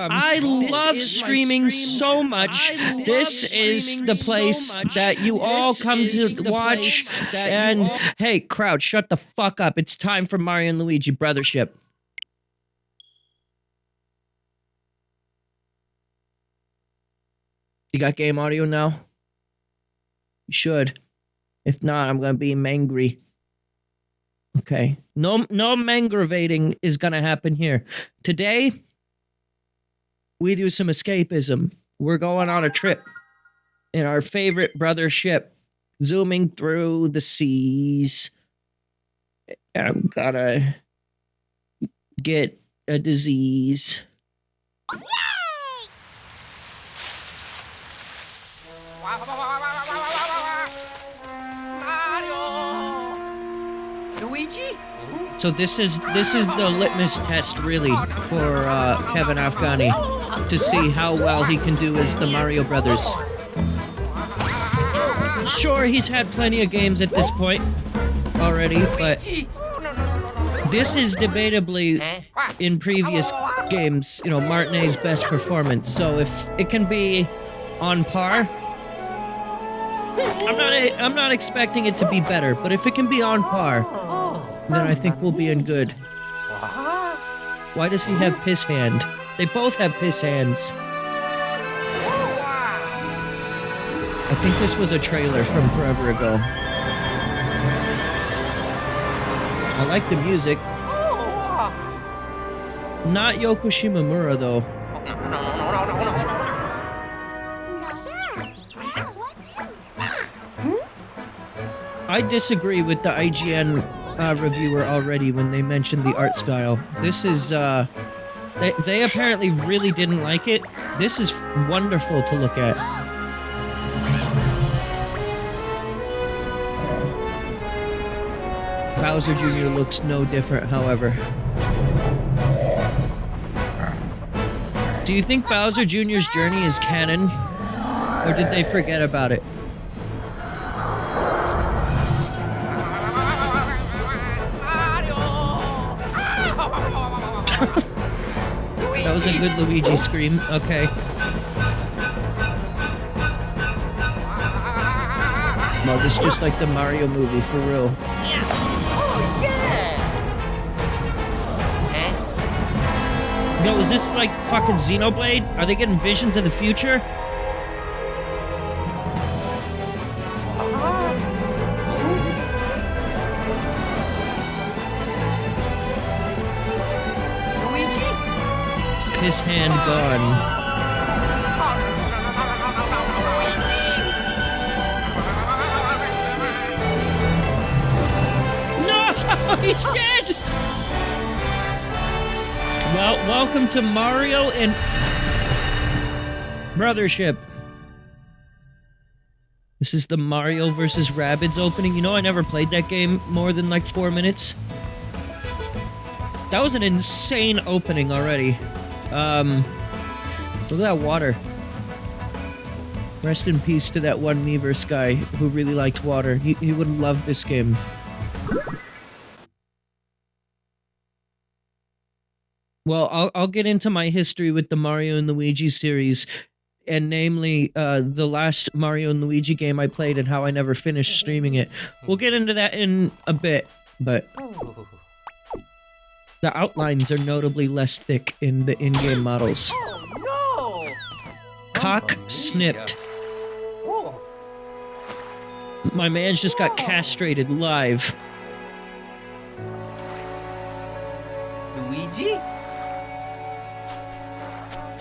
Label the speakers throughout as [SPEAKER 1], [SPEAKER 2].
[SPEAKER 1] I love streaming so much. This is the place that you all come to watch. And hey, crowd, shut the fuck up. It's time for Mario and Luigi Brothership. You got game audio now? You should. If not, I'm gonna be mangry. Okay. No mangravating is gonna happen here. Today, we do some escapism. We're going on a trip in our favorite brother ship, zooming through the seas. I'm gonna get a disease.
[SPEAKER 2] Luigi?
[SPEAKER 1] So this is the litmus test, really, for Kevin Afghani, to see how well he can do as the Mario Brothers. Sure, he's had plenty of games at this point already, but this is debatably, in previous games, you know, Martinet's best performance. So if it can be on par, I'm not expecting it to be better, but if it can be on par, then I think we'll be in good. Why does he have piss hand? They both have piss hands. I think this was a trailer from forever ago. I like the music. Not Yoko Shimomura, though. I disagree with the IGN reviewer already when they mentioned the art style. This is, they apparently really didn't like it. This is wonderful to look at. Bowser Jr. looks no different, however. Do you think Bowser Jr.'s journey is canon? Or did they forget about it? That was a good Luigi scream. Okay. No, this is just like the Mario movie, for real. Yo, is this like fucking Xenoblade? Are they getting visions of the future? His hand gone. No! He's dead! Well, welcome to Mario and Brothership. This is the Mario vs. Rabbids opening. You know, I never played that game more than like 4 minutes. That was an insane opening already. Look at that water. Rest in peace to that one Miiverse guy who really liked water. He would love this game. Well, I'll get into my history with the Mario and Luigi series, and namely, the last Mario and Luigi game I played and how I never finished streaming it. We'll get into that in a bit, but the outlines are notably less thick in the in-game models.
[SPEAKER 2] Oh, no!
[SPEAKER 1] Cock snipped. My man's just got castrated live.
[SPEAKER 2] Luigi?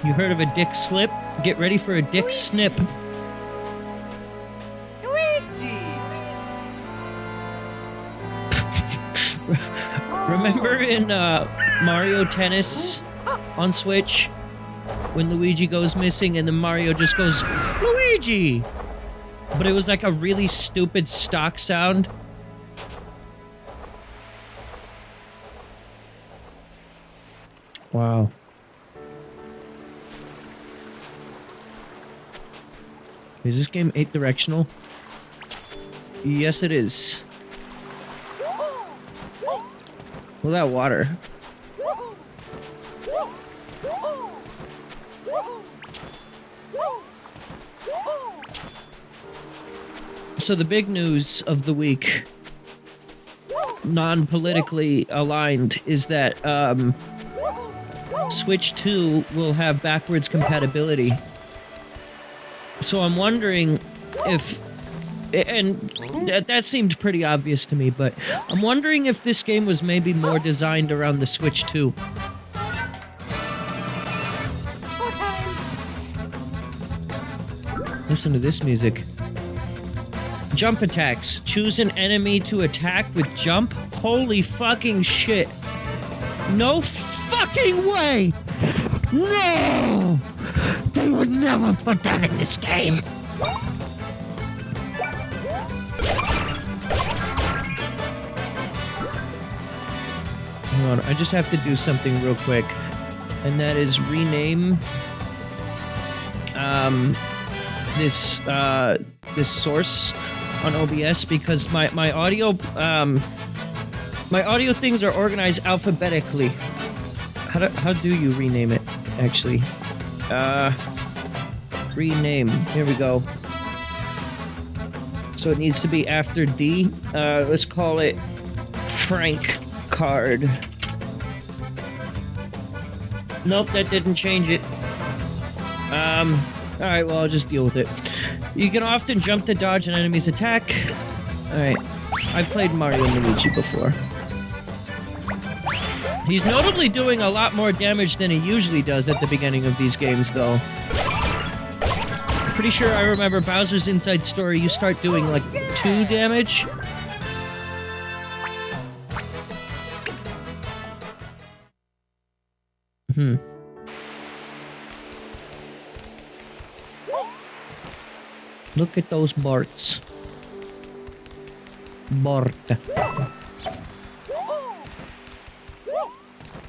[SPEAKER 1] You heard of a dick slip? Get ready for a dick snip.
[SPEAKER 2] Luigi!
[SPEAKER 1] Remember in Mario Tennis on Switch? When Luigi goes missing and then Mario just goes, Luigi! But it was like a really stupid stock sound. Wow. Is this game 8-directional? Yes, it is. Look at that water. So the big news of the week, non-politically aligned, is that Switch 2 will have backwards compatibility. So I'm wondering if, and that seemed pretty obvious to me, but I'm wondering if this game was maybe more designed around the Switch 2. Listen to this music. Jump attacks. Choose an enemy to attack with jump. Holy fucking shit. No fucking way! No! They would never put that in this game. Hold on, I just have to do something real quick. And that is rename this source on OBS, because my audio things are organized alphabetically. How do you rename it, actually? Rename. Here we go. So it needs to be after D. Let's call it Frank Card. Nope, that didn't change it. Alright, well, I'll just deal with it. You can often jump to dodge an enemy's attack. Alright. I've played Mario and Luigi before. He's notably doing a lot more damage than he usually does at the beginning of these games, though. Pretty sure I remember Bowser's Inside Story, you start doing, like, 2 damage. Look at those Barts. Bart.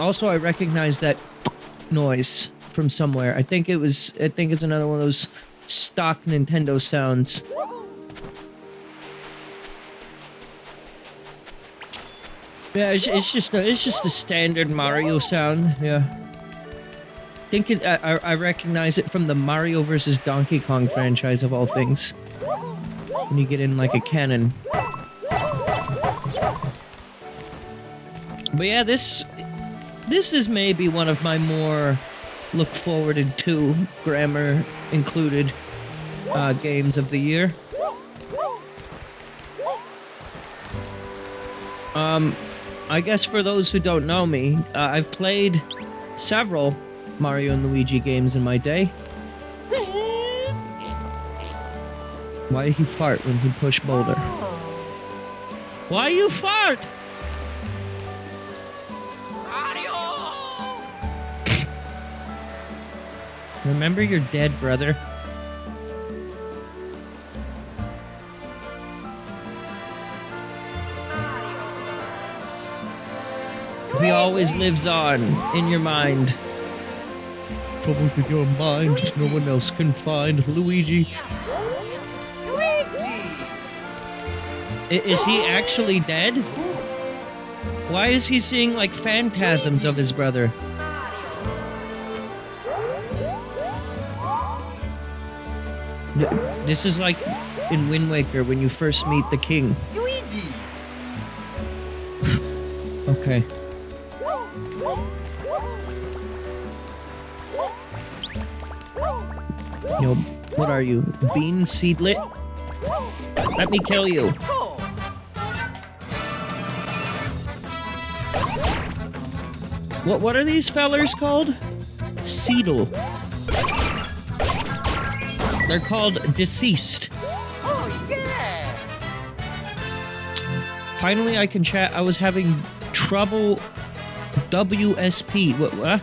[SPEAKER 1] Also, I recognize that noise from somewhere. I think it's another one of those stock Nintendo sounds. Yeah, it's just a standard Mario sound. Yeah. I recognize it from the Mario vs. Donkey Kong franchise, of all things. When you get in like a cannon. But yeah, this is maybe one of my more look forwarded to, grammar included, games of the year. I guess for those who don't know me, I've played several Mario and Luigi games in my day. Why did he fart when he pushed Boulder? Why you fart?
[SPEAKER 2] Mario!
[SPEAKER 1] Remember your dead brother? He always lives on in your mind. From within your mind, no one else can find Luigi.
[SPEAKER 2] Luigi!
[SPEAKER 1] Is he actually dead? Why is he seeing like phantasms of his brother? This is like in Wind Waker when you first meet the king.
[SPEAKER 2] Luigi!
[SPEAKER 1] Okay. Yo, what are you? Bean Seedlet? Let me kill you. What are these fellers called? Seedle. They're called Deceased.
[SPEAKER 2] Oh, yeah!
[SPEAKER 1] Finally, I can chat. I was having trouble. WSP. What?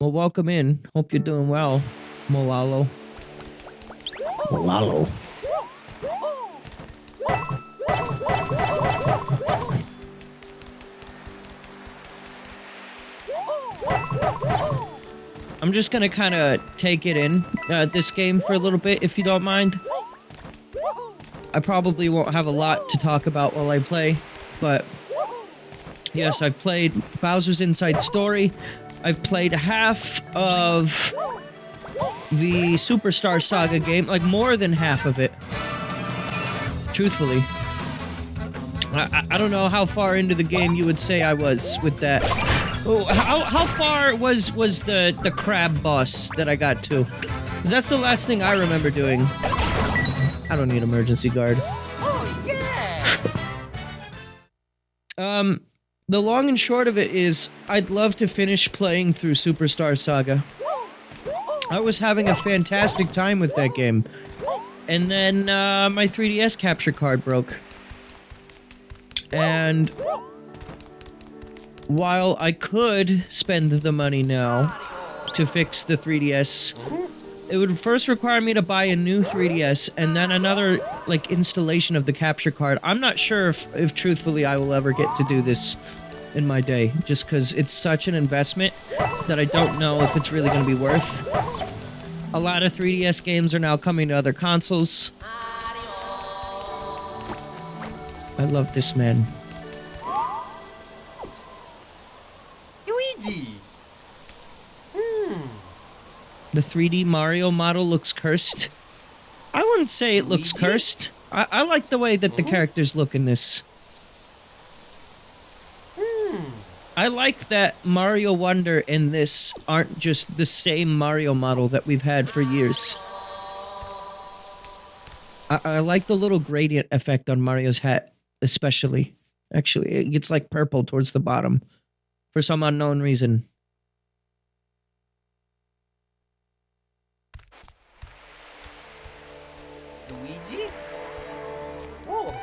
[SPEAKER 1] Well, welcome in. Hope you're doing well, Molalo. Molalo. I'm just gonna kind of take it in, this game for a little bit, if you don't mind. I probably won't have a lot to talk about while I play, but yes, I've played Bowser's Inside Story. I've played half of the Superstar Saga game, like more than half of it. Truthfully. I don't know how far into the game you would say I was with that. Oh, how far was the crab boss that I got to? 'Cause that's the last thing I remember doing. I don't need emergency guard.
[SPEAKER 2] Oh, yeah!
[SPEAKER 1] The long and short of it is, I'd love to finish playing through Superstar Saga. I was having a fantastic time with that game. And then, my 3DS capture card broke. And while I could spend the money now to fix the 3DS, it would first require me to buy a new 3DS and then another, like, installation of the capture card. I'm not sure if truthfully I will ever get to do this in my day, just because it's such an investment that I don't know if it's really going to be worth. A lot of 3DS games are now coming to other consoles. I love this man.
[SPEAKER 2] Luigi!
[SPEAKER 1] The 3D Mario model looks cursed. I wouldn't say it looks cursed. I like the way that the characters look in this. I like that Mario Wonder and this aren't just the same Mario model that we've had for years. I like the little gradient effect on Mario's hat, especially. Actually, it gets like purple towards the bottom for some unknown reason.
[SPEAKER 2] Luigi? Oh!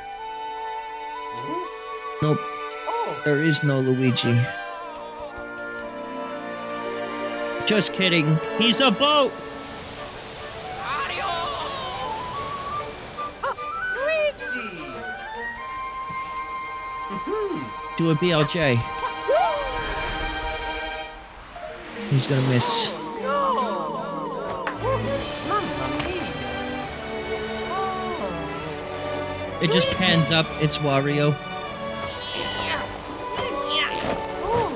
[SPEAKER 1] Nope,
[SPEAKER 2] Oh!
[SPEAKER 1] there is no Luigi. Just kidding. He's a boat!
[SPEAKER 2] Mario! Luigi!
[SPEAKER 1] Do a BLJ. He's gonna miss.
[SPEAKER 2] No! Mamma mia!
[SPEAKER 1] It just pans up. It's Wario.
[SPEAKER 2] Oh,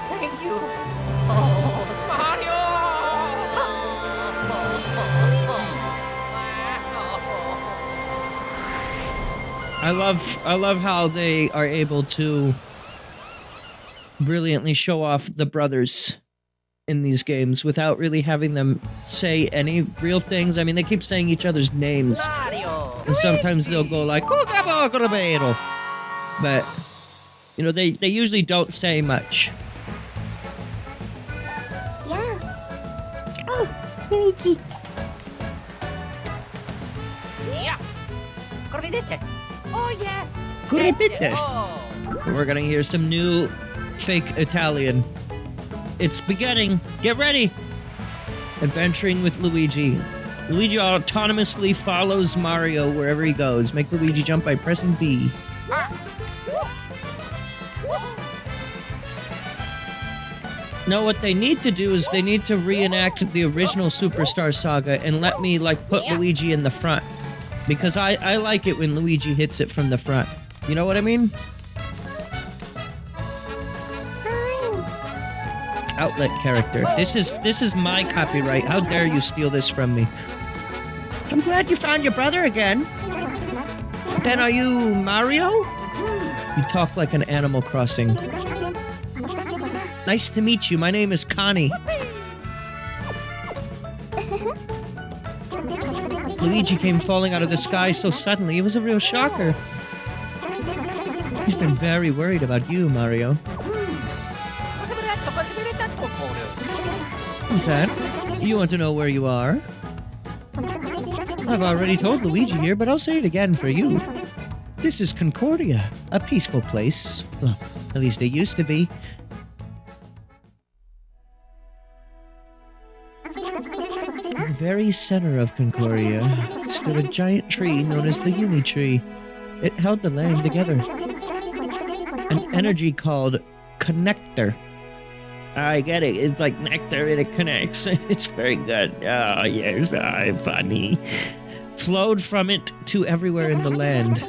[SPEAKER 2] thank you! Oh, Mario!
[SPEAKER 1] I love how they are able to brilliantly show off the brothers in these games without really having them say any real things. I mean, they keep saying each other's names,
[SPEAKER 2] Mario!
[SPEAKER 1] and sometimes they'll go like, but, you know, they usually don't say much. Oh, Luigi.
[SPEAKER 2] Yeah! Corvidete! Oh, yeah!
[SPEAKER 1] Corvidete.
[SPEAKER 2] Oh!
[SPEAKER 1] We're gonna hear some new fake Italian. It's beginning. Get ready. Adventuring with Luigi. Luigi autonomously follows Mario wherever he goes. Make Luigi jump by pressing B. No, what they need to do is they need to reenact the original Superstar Saga and let me, like, put Luigi in the front. Because I like it when Luigi hits it from the front. You know what I mean? Outlet character. This is my copyright. How dare you steal this from me? I'm glad you found your brother again. Then are you Mario? You talk like an Animal Crossing. Nice to meet you. My name is Connie. Luigi came falling out of the sky so suddenly. It was a real shocker. He's been very worried about you, Mario. What's that? You want to know where you are? I've already told Luigi here, but I'll say it again for you. This is Concordia, a peaceful place. Well, at least it used to be. In the very center of Concordia stood a giant tree known as the Uni Tree. It held the land together. An energy called connector. I get it. It's like nectar and it connects. It's very good. Oh, yes, funny. Flowed from it to everywhere in the land.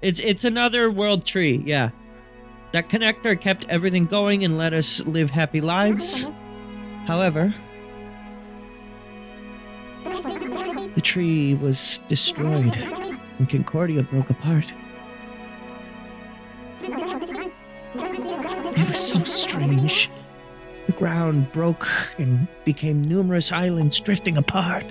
[SPEAKER 1] It's another world tree, yeah. That connector kept everything going and let us live happy lives. However, The tree was destroyed, and Concordia broke apart. It was so strange. The ground broke and became numerous islands drifting apart.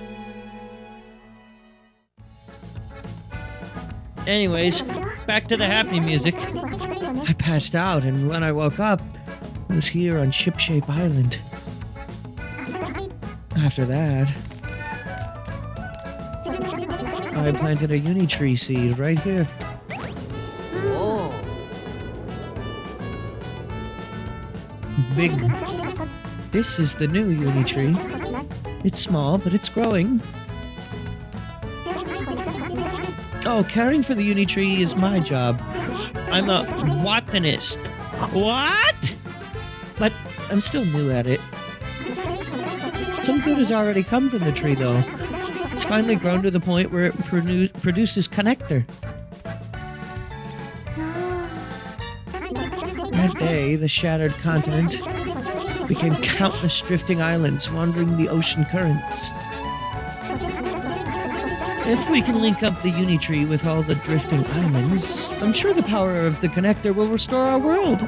[SPEAKER 1] Anyways, back to the happy music. I passed out, and when I woke up, I was here on Shipshape Island. After that, I planted a uni tree seed right here.
[SPEAKER 2] Oh.
[SPEAKER 1] Big. This is the new uni tree. It's small, but it's growing. Oh, caring for the uni tree is my job. I'm a botanist. What? But I'm still new at it. Some good has already come from the tree, though. It's finally grown to the point where it produces connector. That day, the shattered continent became countless drifting islands wandering the ocean currents. If we can link up the uni tree with all the drifting islands, I'm sure the power of the connector will restore our world.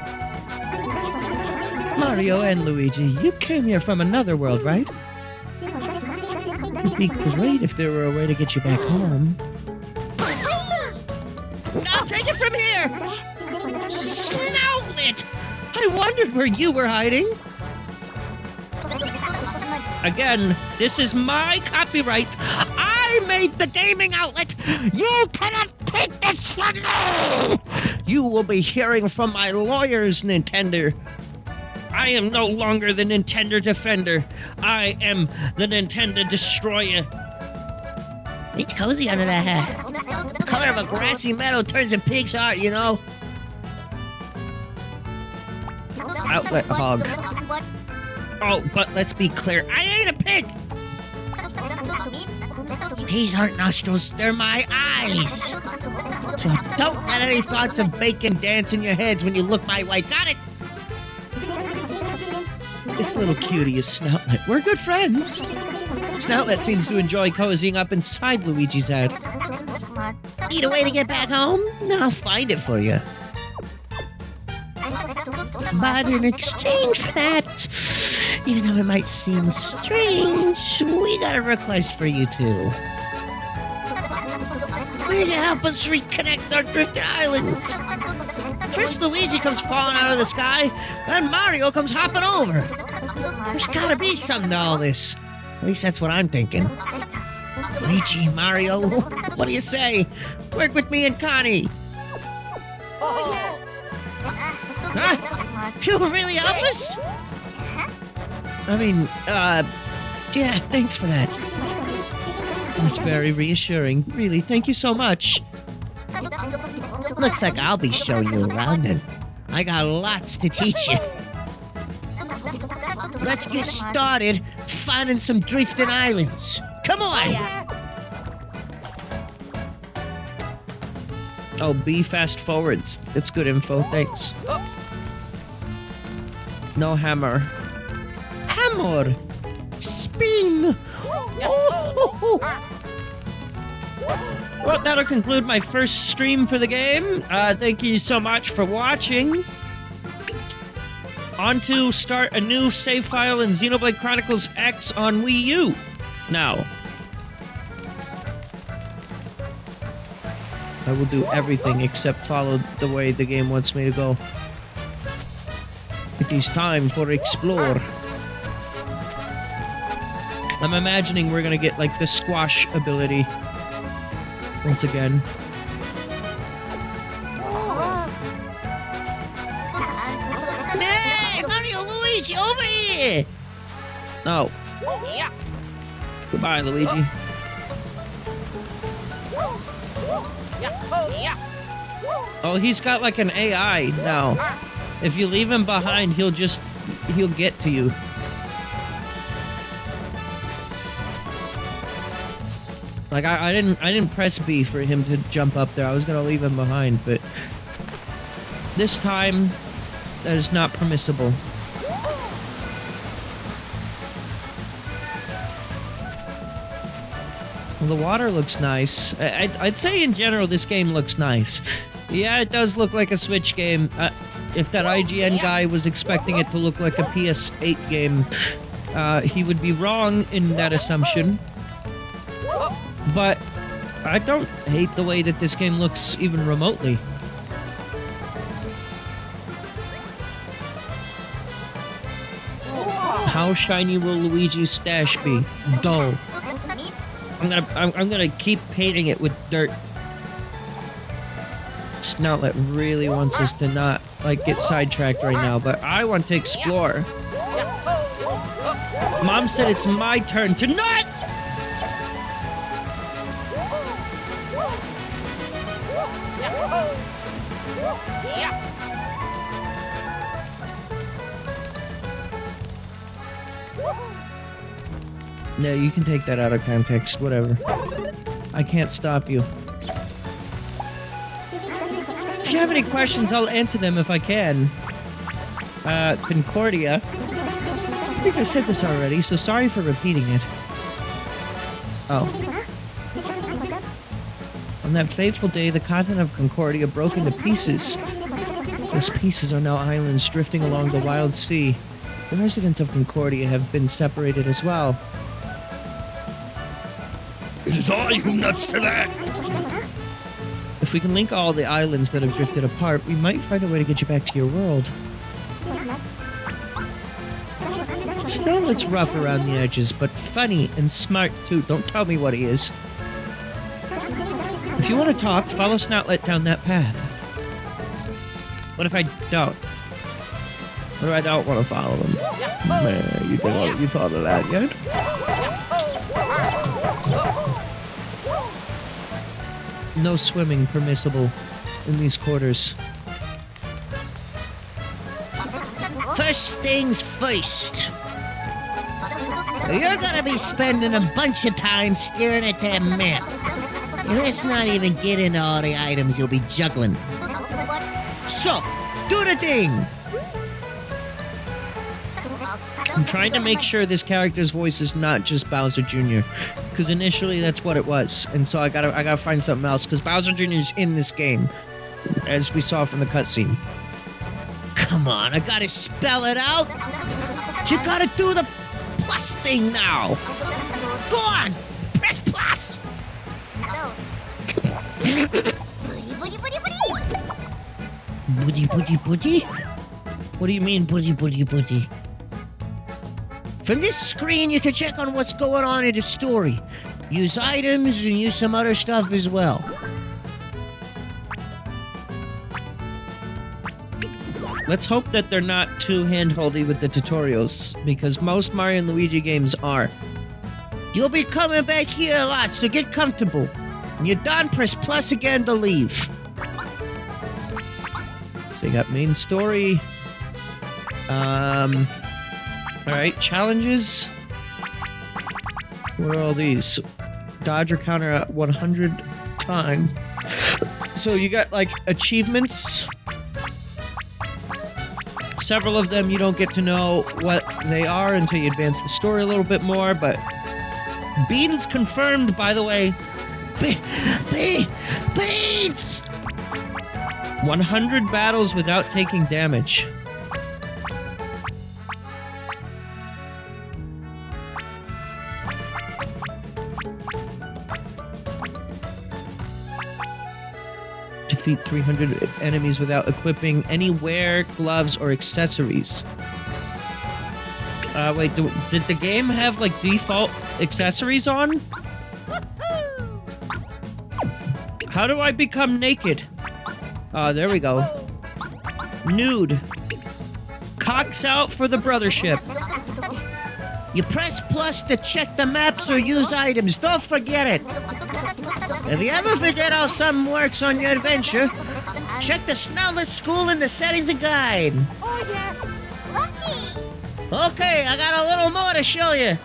[SPEAKER 1] Mario and Luigi, you came here from another world, right? It'd be great if there were a way to get you back home. I'll take it from here! Snoutlet! I wondered where you were hiding. Again, this is my copyright. I made the gaming outlet. You cannot take this from me! You will be hearing from my lawyers, Nintendo. I am no longer the Nintendo Defender. I am the Nintendo Destroyer. It's cozy under that hat. The color of a grassy meadow turns a pig's heart, you know. Outlet hog. Oh, but let's be clear. I ain't a pig! These aren't nostrils, they're my eyes. So don't let any thoughts of bacon dance in your heads when you look my way. Got it? This little cutie is Snoutlet. We're good friends. Snoutlet seems to enjoy cozying up inside Luigi's head. Need a way to get back home? I'll find it for you. But in exchange for that, even though it might seem strange, we got a request for you two. Will you help us reconnect our drifted islands? First Luigi comes falling out of the sky, then Mario comes hopping over. There's gotta be something to all this. At least that's what I'm thinking. Luigi, Mario, what do you say? Work with me and Connie. Huh? You really help us? I mean, yeah, thanks for that. That's very reassuring. Really, thank you so much. Looks like I'll be showing you around, and I got lots to teach you. Let's get started finding some drifting islands. Come on! Oh, be fast forwards. That's good info, thanks. No hammer. Hammer! Spin! Ooh. Well, that'll conclude my first stream for the game. Thank you so much for watching. On to start a new save file in Xenoblade Chronicles X on Wii U. Now, I will do everything except follow the way the game wants me to go. It is time for explore. I'm imagining we're gonna get like the squash ability once again. Hey, Mario, Luigi, over here! No. Goodbye, Luigi. Oh, he's got like an AI now. If you leave him behind, he'll get to you. Like I didn't press B for him to jump up there. I was gonna leave him behind, but this time that is not permissible. Well, the water looks nice. I'd say in general this game looks nice. Yeah, it does look like a Switch game. If that IGN guy was expecting it to look like a PS8 game, he would be wrong in that assumption. But I don't hate the way that this game looks even remotely. How shiny will Luigi's stash be? Dull. I'm gonna keep painting it with dirt. Snoutlet really wants us to not, like, get sidetracked right now, but I want to explore. Mom said it's my turn to not! No, you can take that out of context, whatever. I can't stop you. If you have any questions, I'll answer them if I can. Concordia. I think I said this already, so sorry for repeating it. Oh. On that fateful day, the continent of Concordia broke into pieces. Those pieces are now islands drifting along the wild sea. The residents of Concordia have been separated as well.
[SPEAKER 3] It is I who nuts to that!
[SPEAKER 1] If we can link all the islands that have drifted apart, we might find a way to get you back to your world. Snoutlet's rough around the edges, but funny and smart too. Don't tell me what he is. If you want to talk, follow Snoutlet down that path. What if I don't? What if I don't want to follow him? Man, you thought of that yet? No swimming permissible in these quarters.
[SPEAKER 4] First things first. You're gonna be spending a bunch of time staring at that map. And let's not even get into all the items you'll be juggling. So, do the thing!
[SPEAKER 1] I'm trying to make sure this character's voice is not just Bowser Jr. Because initially that's what it was. And so I gotta find something else. Because Bowser Jr. is in this game. As we saw from the cutscene.
[SPEAKER 4] Come on, I gotta spell it out. You gotta do the plus thing now. Go on, press plus.
[SPEAKER 1] Buddy, buddy, buddy? What do you mean, buddy, buddy, buddy?
[SPEAKER 4] From this screen, you can check on what's going on in the story. Use items and use some other stuff as well.
[SPEAKER 1] Let's hope that they're not too handholdy with the tutorials, because most Mario and Luigi games are.
[SPEAKER 4] You'll be coming back here a lot, so get comfortable. When you're done, press plus again to leave.
[SPEAKER 1] So you got main story. Alright, challenges. What are all these? Dodge or counter 100 times. So you got, like, achievements. Several of them you don't get to know what they are until you advance the story a little bit more, but... Beans confirmed, by the way.
[SPEAKER 4] Beans!
[SPEAKER 1] 100 battles without taking damage. Defeat 300 enemies without equipping any wear, gloves, or accessories. Wait, did the game have, like, default accessories on? How do I become naked? There we go. Nude. Cocks out for the Brothership.
[SPEAKER 4] You press plus to check the maps or use items. Don't forget it. If you ever forget how something works on your adventure, check the Snoutlet School in the settings and guide.
[SPEAKER 2] Oh, yeah.
[SPEAKER 4] Okay, I got a little more to show you.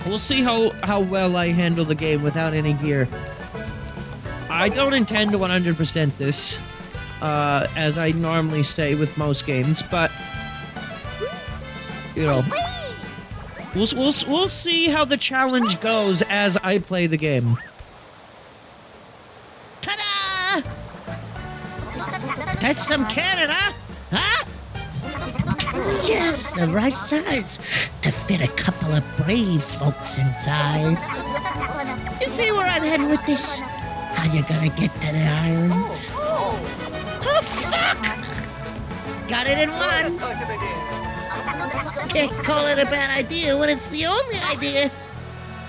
[SPEAKER 1] We'll see how well I handle the game without any gear. I don't intend to 100% this, as I normally say with most games, but, you know, We'll see how the challenge goes as I play the game.
[SPEAKER 4] Ta-da! That's some cannon, huh? Huh? Just the right size to fit a couple of brave folks inside. You see where I'm heading with this? How you gonna get to the islands? Oh, fuck! Got it in one. Can't call it a bad idea when it's the only idea.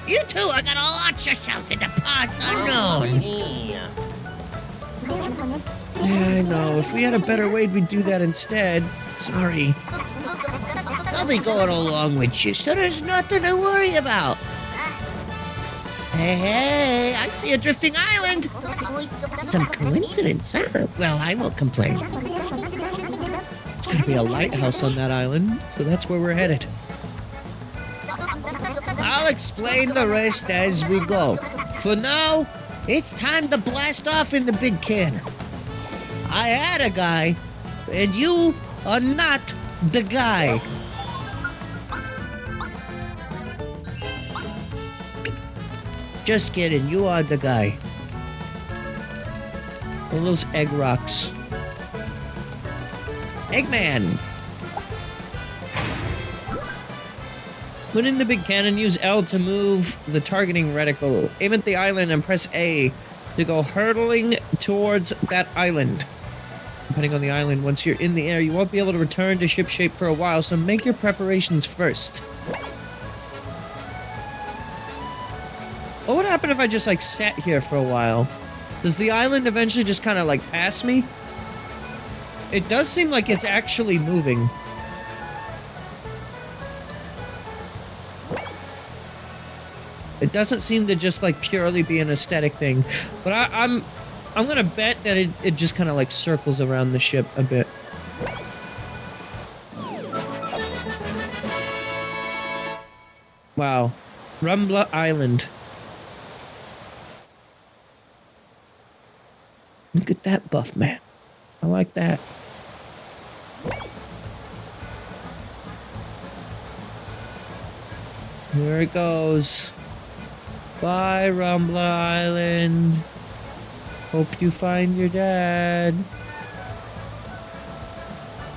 [SPEAKER 4] You two are gonna launch yourselves into parts unknown.
[SPEAKER 1] Yeah, I know. If we had a better way, we'd do that instead. Sorry.
[SPEAKER 4] I'll be going along with you, so there's nothing to worry about. Hey, I see a drifting island. Some coincidence, huh? Well, I won't complain.
[SPEAKER 1] It's gonna be a lighthouse on that island, so that's where we're headed.
[SPEAKER 4] I'll explain the rest as we go. For now, it's time to blast off in the big cannon. I had a guy, and you are not the guy. Just kidding, you are the guy.
[SPEAKER 1] All those egg rocks.
[SPEAKER 4] Eggman!
[SPEAKER 1] Put in the big cannon, use L to move the targeting reticle. Aim at the island and press A to go hurtling towards that island. Depending on the island, once you're in the air, you won't be able to return to ship shape for a while, so make your preparations first. What would happen if I just, like, sat here for a while? Does the island eventually just kind of, like, pass me? It does seem like it's actually moving. It doesn't seem to just, like, purely be an aesthetic thing. But I'm gonna bet that it just kind of, like, circles around the ship a bit. Wow. Rumbla Island. Look at that buff, man. I like that. Here it goes. Bye, Rumbla Island. Hope you find your dad.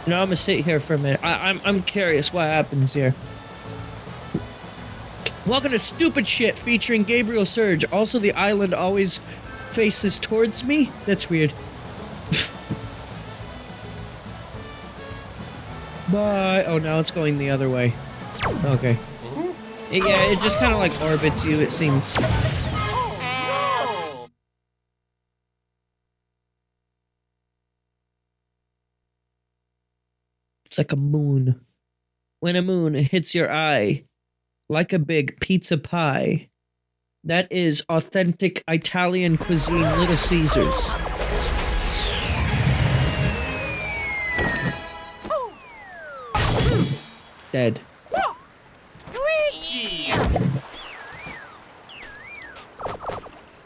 [SPEAKER 1] Now I'm gonna sit here for a minute. I'm curious what happens here. Welcome to Stupid Shit featuring Gabriel Surge. Also, the island always faces towards me. That's weird. Bye. Oh, now it's going the other way. Okay. Yeah, it just kind of like orbits you, it seems. It's like a moon. When a moon hits your eye, like a big pizza pie, that is authentic Italian cuisine, Little Caesars. Dead.
[SPEAKER 2] Luigi!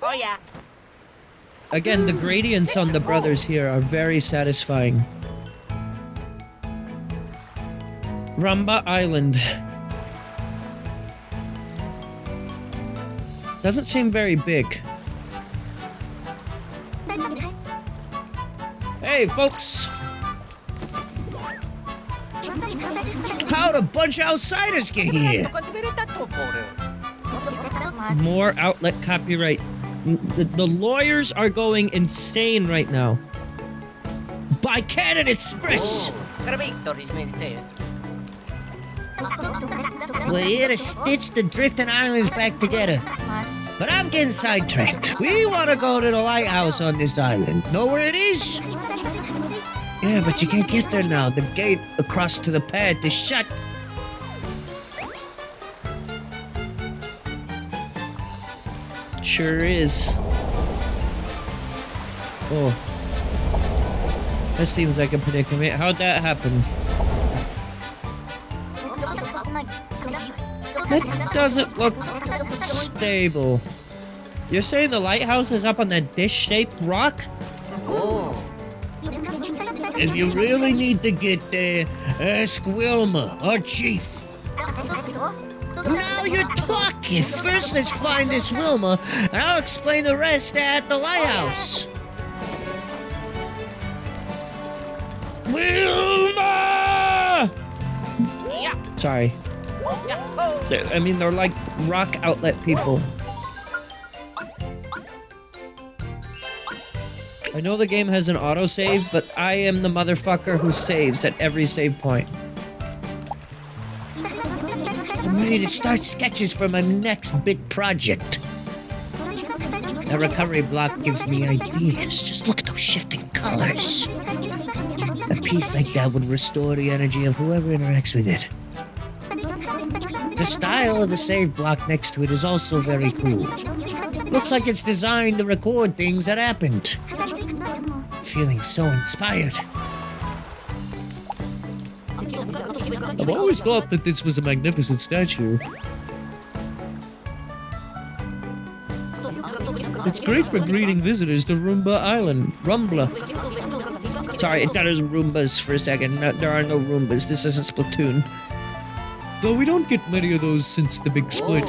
[SPEAKER 2] Oh yeah.
[SPEAKER 1] Again, the gradients on the brothers here are very satisfying. Rumba Island. Doesn't seem very big. Hey, folks!
[SPEAKER 4] How'd a bunch of outsiders get here?
[SPEAKER 1] More outlet copyright. The lawyers are going insane right now.
[SPEAKER 4] By Cannon Express! We're here to stitch the drifting islands back together. But I'm getting sidetracked. We want to go to the lighthouse on this island. Know where it is? Yeah, but you can't get there now. The gate across to the pad is shut.
[SPEAKER 1] Sure is. Oh. That seems like a predicament. How'd that happen? That doesn't look stable. You're saying the lighthouse is up on that dish-shaped rock?
[SPEAKER 2] Oh.
[SPEAKER 4] If you really need to get there, ask Wilma, our chief. Now you're talking. First, let's find this Wilma, and I'll explain the rest at the lighthouse.
[SPEAKER 1] Wilma!
[SPEAKER 2] Yeah.
[SPEAKER 1] Sorry.
[SPEAKER 2] Yeah. Oh.
[SPEAKER 1] I mean, they're like rock outlet people. I know the game has an autosave, but I am the motherfucker who saves at every save point.
[SPEAKER 4] I'm ready to start sketches for my next big project. That recovery block gives me ideas. Just look at those shifting colors. A piece like that would restore the energy of whoever interacts with it. The style of the save block next to it is also very cool. Looks like it's designed to record things that happened. Feeling so inspired.
[SPEAKER 1] I've always thought that this was a magnificent statue. It's great for greeting visitors to Roomba Island. Rumbla. Sorry, that is Roombas for a second. No, there are no Roombas. This is a Splatoon. Though we don't get many of those since the big split.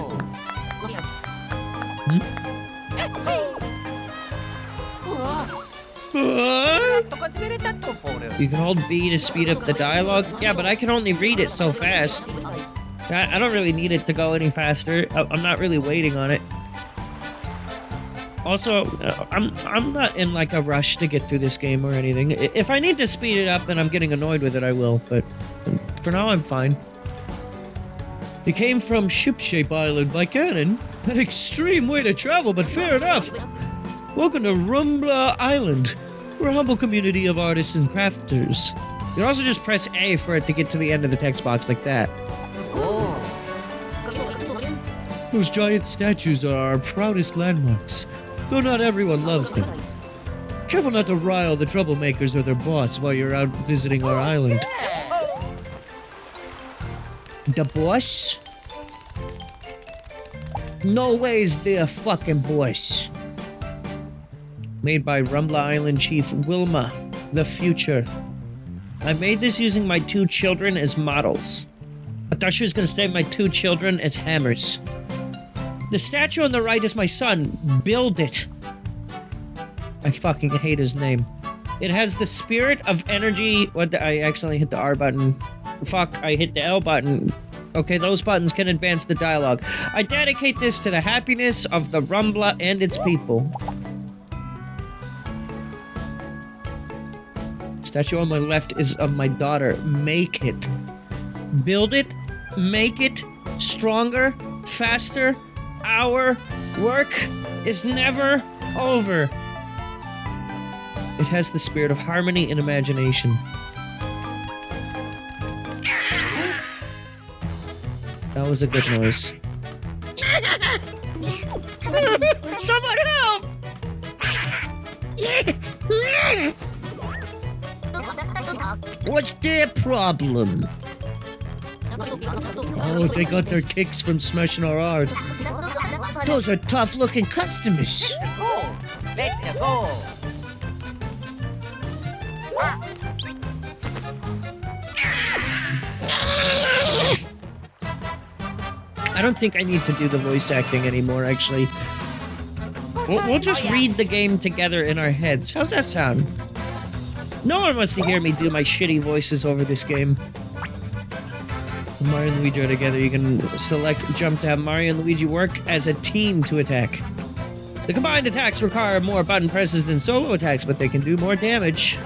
[SPEAKER 1] You can hold B to speed up the dialogue. Yeah, but I can only read it so fast. I don't really need it to go any faster. I'm not really waiting on it. Also, I'm not in like a rush to get through this game or anything. If I need to speed it up and I'm getting annoyed with it, I will. But for now, I'm fine. It came from Shipshape Island by Cannon. An extreme way to travel, but fair enough. Welcome to Rumbla Island. We're a humble community of artists and crafters. You can also just press A for it to get to the end of the text box like that. Those giant statues are our proudest landmarks, though not everyone loves them. Careful not to rile the troublemakers or their boss while you're out visiting our island.
[SPEAKER 4] The boss? No way's their fucking boss.
[SPEAKER 1] Made by Rumbla Island Chief Wilma, the future. I made this using my 2 children as models. I thought she was gonna say my 2 children as hammers. The statue on the right is my son. Build it. I fucking hate his name. It has the spirit of energy. What? I accidentally hit the R button. Fuck, I hit the L button. Okay, those buttons can advance the dialogue. I dedicate this to the happiness of the Rumbla and its people. Statue on my left is of my daughter. Make it. Build it. Make it. Stronger. Faster. Our work is never over. It has the spirit of harmony and imagination. That was a good noise.
[SPEAKER 4] Someone help! What's their problem?
[SPEAKER 1] Oh, they got their kicks from smashing our art.
[SPEAKER 4] Those are tough-looking customers.
[SPEAKER 2] Let's go.
[SPEAKER 1] I don't think I need to do the voice acting anymore, actually. We'll just read the game together in our heads. How's that sound? No one wants to hear me do my shitty voices over this game. When Mario and Luigi are together, you can select jump to have Mario and Luigi work as a team to attack. The combined attacks require more button presses than solo attacks, but they can do more damage.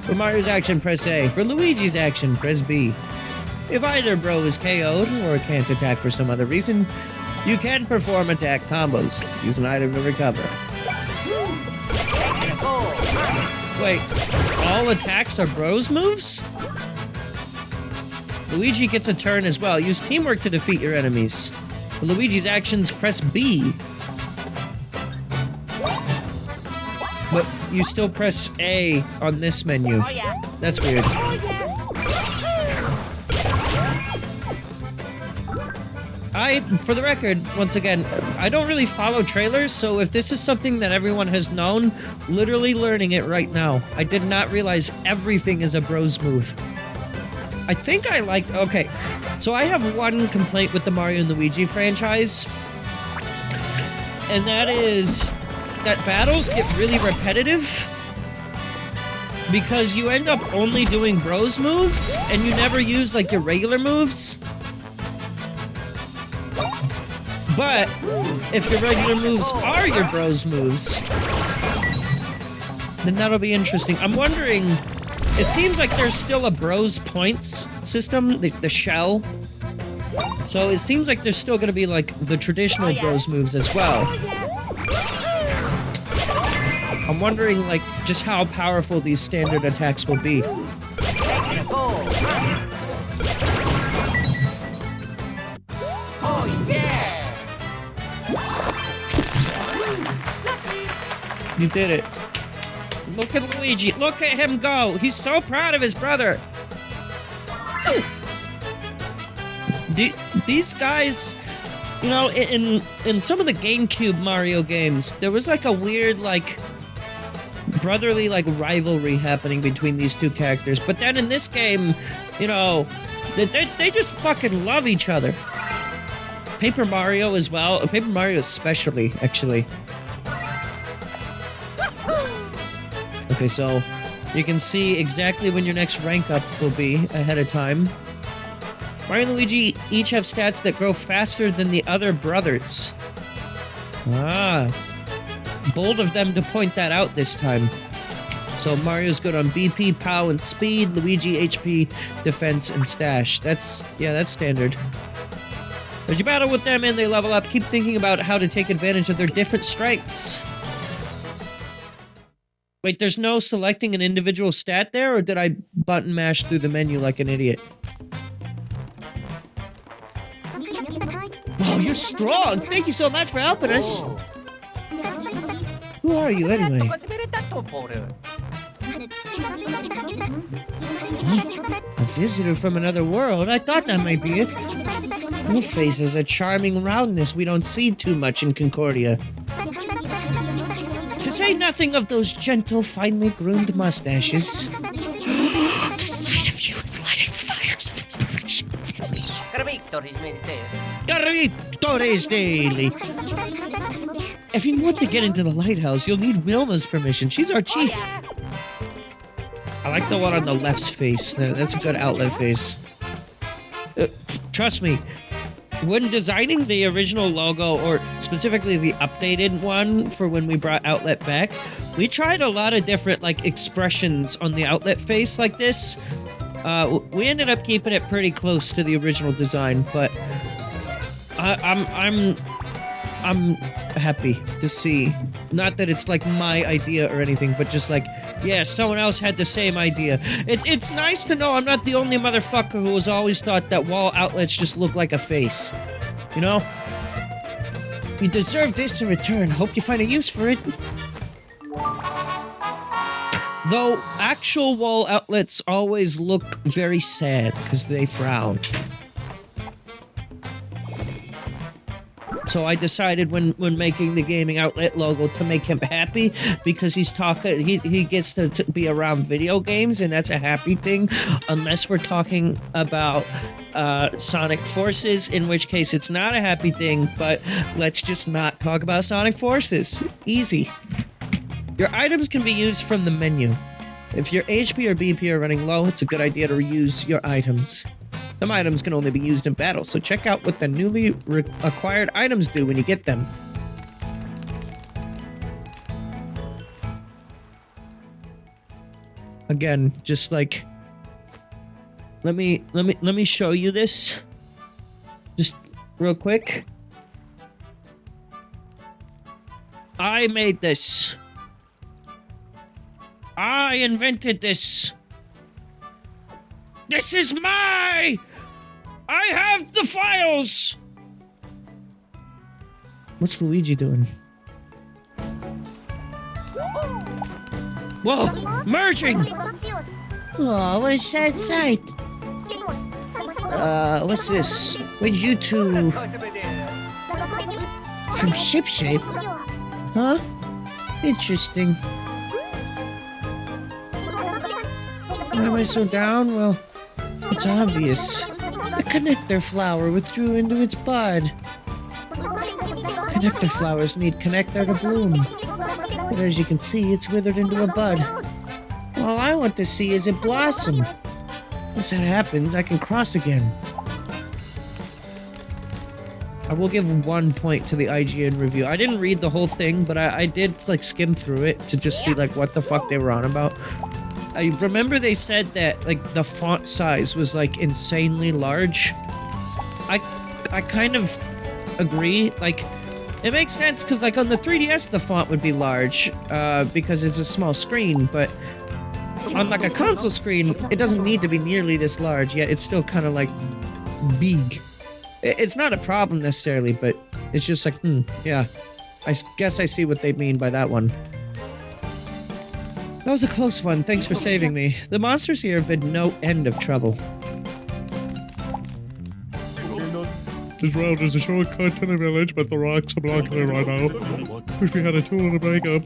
[SPEAKER 1] For Mario's action, press A. For Luigi's action, press B. If either bro is KO'd or can't attack for some other reason, you can perform attack combos. Use an item to recover. Wait, all attacks are bros moves? Luigi gets a turn as well. Use teamwork to defeat your enemies. For Luigi's actions, press B. But you still press A on this menu.
[SPEAKER 2] Oh yeah.
[SPEAKER 1] That's weird. For the record, once again, I don't really follow trailers, so if this is something that everyone has known, literally learning it right now. I did not realize everything is a bros move. I think I like... Okay, so I have one complaint with the Mario and Luigi franchise. And that is that battles get really repetitive. Because you end up only doing bros moves, and you never use, like, your regular moves. But, if your regular moves are your bros moves, then that'll be interesting. I'm wondering, it seems like there's still a bros points system, the shell. So it seems like there's still gonna be, like, the traditional bros moves as well. I'm wondering, like, just how powerful these standard attacks will be.
[SPEAKER 2] Oh, yeah!
[SPEAKER 1] You did it. Look at Luigi. Look at him go. He's so proud of his brother. These guys, you know, in some of the GameCube Mario games, there was like a weird, like, brotherly, like, rivalry happening between these two characters. But then in this game, you know, they just fucking love each other. Paper Mario as well. Paper Mario especially, actually. Okay, so you can see exactly when your next rank up will be ahead of time. Mario and Luigi each have stats that grow faster than the other brothers. Ah. Bold of them to point that out this time. So Mario's good on BP, POW, and speed. Luigi, HP, defense, and stash. That's standard. As you battle with them and they level up, keep thinking about how to take advantage of their different strengths. Wait, there's no selecting an individual stat there, or did I button mash through the menu like an idiot?
[SPEAKER 4] Oh, you're strong. Thank you so much for helping us. Who are you, anyway? A visitor from another world? I thought that might be it. Your face has a charming roundness we don't see too much in Concordia. To say nothing of those gentle, finely groomed mustaches. The sight of you is lighting fires of inspiration within me. Carritos daily. If you want to get into the lighthouse, you'll need Wilma's permission. She's our chief.
[SPEAKER 1] I like the one on the left's face. That's a good outlet face. Trust me, when designing the original logo, or specifically the updated one for when we brought Outlet back, we tried a lot of different, like, expressions on the Outlet face like this. We ended up keeping it pretty close to the original design, but I'm happy to see. Not that it's like my idea or anything, but just like, yeah, someone else had the same idea. It's nice to know I'm not the only motherfucker who has always thought that wall outlets just look like a face. You know?
[SPEAKER 4] You deserve this in return. Hope you find a use for it.
[SPEAKER 1] Though actual wall outlets always look very sad because they frown. So I decided when making the gaming outlet logo to make him happy, because he's talking, he gets to be around video games, and that's a happy thing, unless we're talking about Sonic Forces, in which case it's not a happy thing. But let's just not talk about Sonic Forces. Easy. Your items can be used from the menu. If your HP or BP are running low, it's a good idea to reuse your items. Some items can only be used in battle, so check out what the newly acquired items do when you get them. Again, just like, let me show you this, just real quick. I made this. I invented this. This is I have the files! What's Luigi doing? Whoa! Merging!
[SPEAKER 4] Oh, what a sad sight. What's this? Where'd you two... From Shipshape? Huh? Interesting. Why am I so down? Well...
[SPEAKER 1] It's obvious. The connector flower withdrew into its bud. Connector flowers need connector to bloom. But as you can see, it's withered into a bud. All I want to see is it blossom. Once that happens, I can cross again. I will give 1 point to the IGN review. I didn't read the whole thing, but I did, like, skim through it to just see, like, what the fuck they were on about. I remember they said that, like, the font size was, like, insanely large. I kind of agree. Like, it makes sense, because, like, on the 3DS, the font would be large, because it's a small screen, but on, like, a console screen, it doesn't need to be nearly this large, yet it's still kind of, like, big. It's not a problem necessarily, but it's just like, yeah. I guess I see what they mean by that one. That was a close one. Thanks for saving me. The monsters here have been no end of trouble.
[SPEAKER 3] This road is a shortcut to the village, but the rocks are blocking it right now. Wish we had a tool to break up.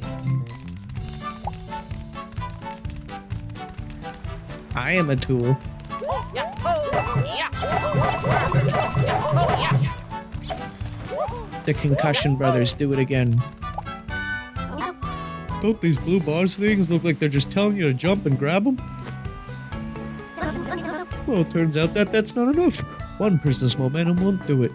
[SPEAKER 1] I am a tool. The Concussion Brothers do it again.
[SPEAKER 3] Don't these blue bars things look like they're just telling you to jump and grab them? Well, it turns out that that's not enough. One person's momentum won't do it.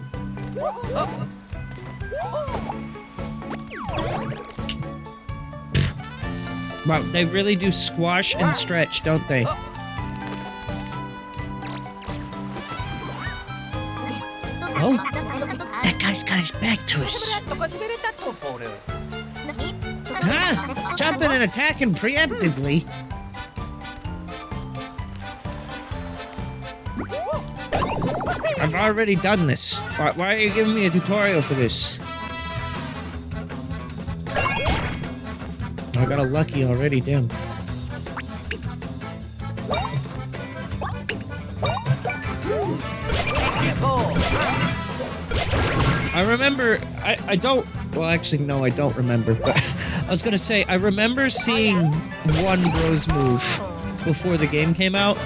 [SPEAKER 1] Wow, they really do squash and stretch, don't they?
[SPEAKER 4] Oh, that guy's got his back to us. Huh? Jumping and attacking preemptively.
[SPEAKER 1] I've already done this. Why are you giving me a tutorial for this? I got a lucky already, damn. I remember, I don't, well actually no, I don't remember, but I was gonna say, I remember seeing one Bros move before the game came out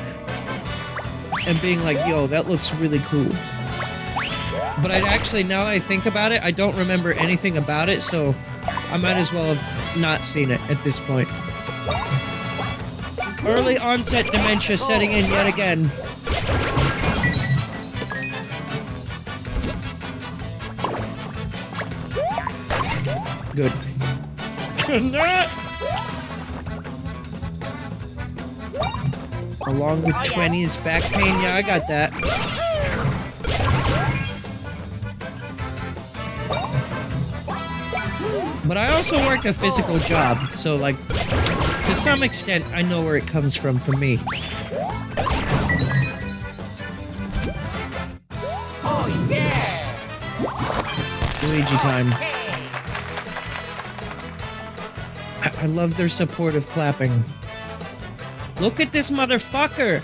[SPEAKER 1] and being like, yo, that looks really cool. But I actually, now that I think about it, I don't remember anything about it, so I might as well have not seen it at this point. Early onset dementia setting in yet again. Good. Along with 20s back pain, yeah, I got that. But I also work a physical job, so like, to some extent, I know where it comes from for me.
[SPEAKER 2] Oh yeah!
[SPEAKER 1] Luigi time. I love their supportive clapping. Look at this motherfucker!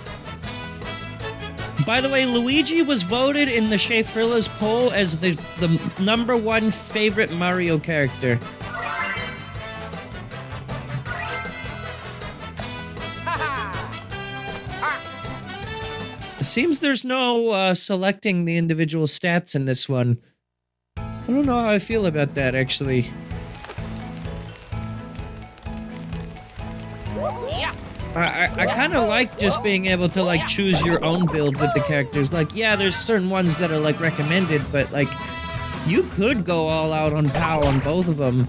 [SPEAKER 1] By the way, Luigi was voted in the Shayfrilla's poll as the #1 favorite Mario character. It seems there's no selecting the individual stats in this one. I don't know how I feel about that, actually. I kind of like just being able to, like, choose your own build with the characters. Like, yeah, there's certain ones that are, like, recommended, but, like, you could go all out on POW on both of them.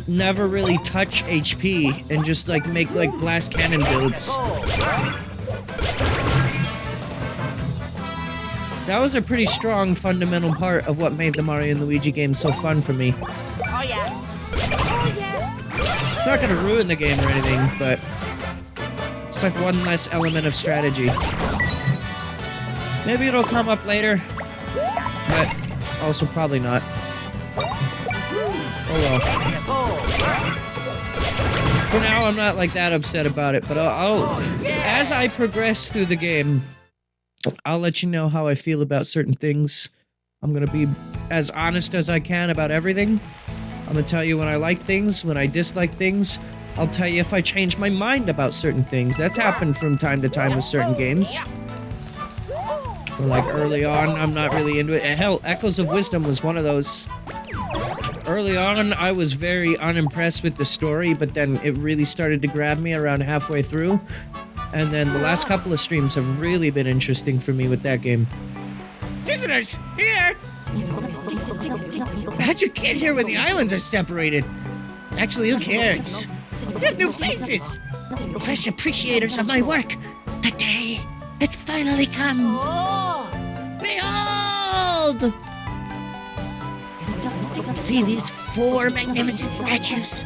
[SPEAKER 1] Never really touch HP and just, like, make, like, glass cannon builds. That was a pretty strong fundamental part of what made the Mario and Luigi game so fun for me.
[SPEAKER 2] Oh yeah! Oh yeah!
[SPEAKER 1] It's not gonna ruin the game or anything, but it's like one less element of strategy. Maybe it'll come up later, but also probably not. Oh well. For now, I'm not like that upset about it, but as I progress through the game, I'll let you know how I feel about certain things. I'm gonna be as honest as I can about everything. I'm gonna tell you when I like things, when I dislike things. I'll tell you if I change my mind about certain things. That's happened from time to time with certain games. Like early on, I'm not really into it. Hell, Echoes of Wisdom was one of those. Early on, I was very unimpressed with the story, but then it really started to grab me around halfway through. And then the last couple of streams have really been interesting for me with that game. Visitors! Here! How'd you get here when the islands are separated? Actually, who cares? We have new faces! Fresh appreciators of my work. The day, it's finally come. Behold! See these 4 magnificent statues?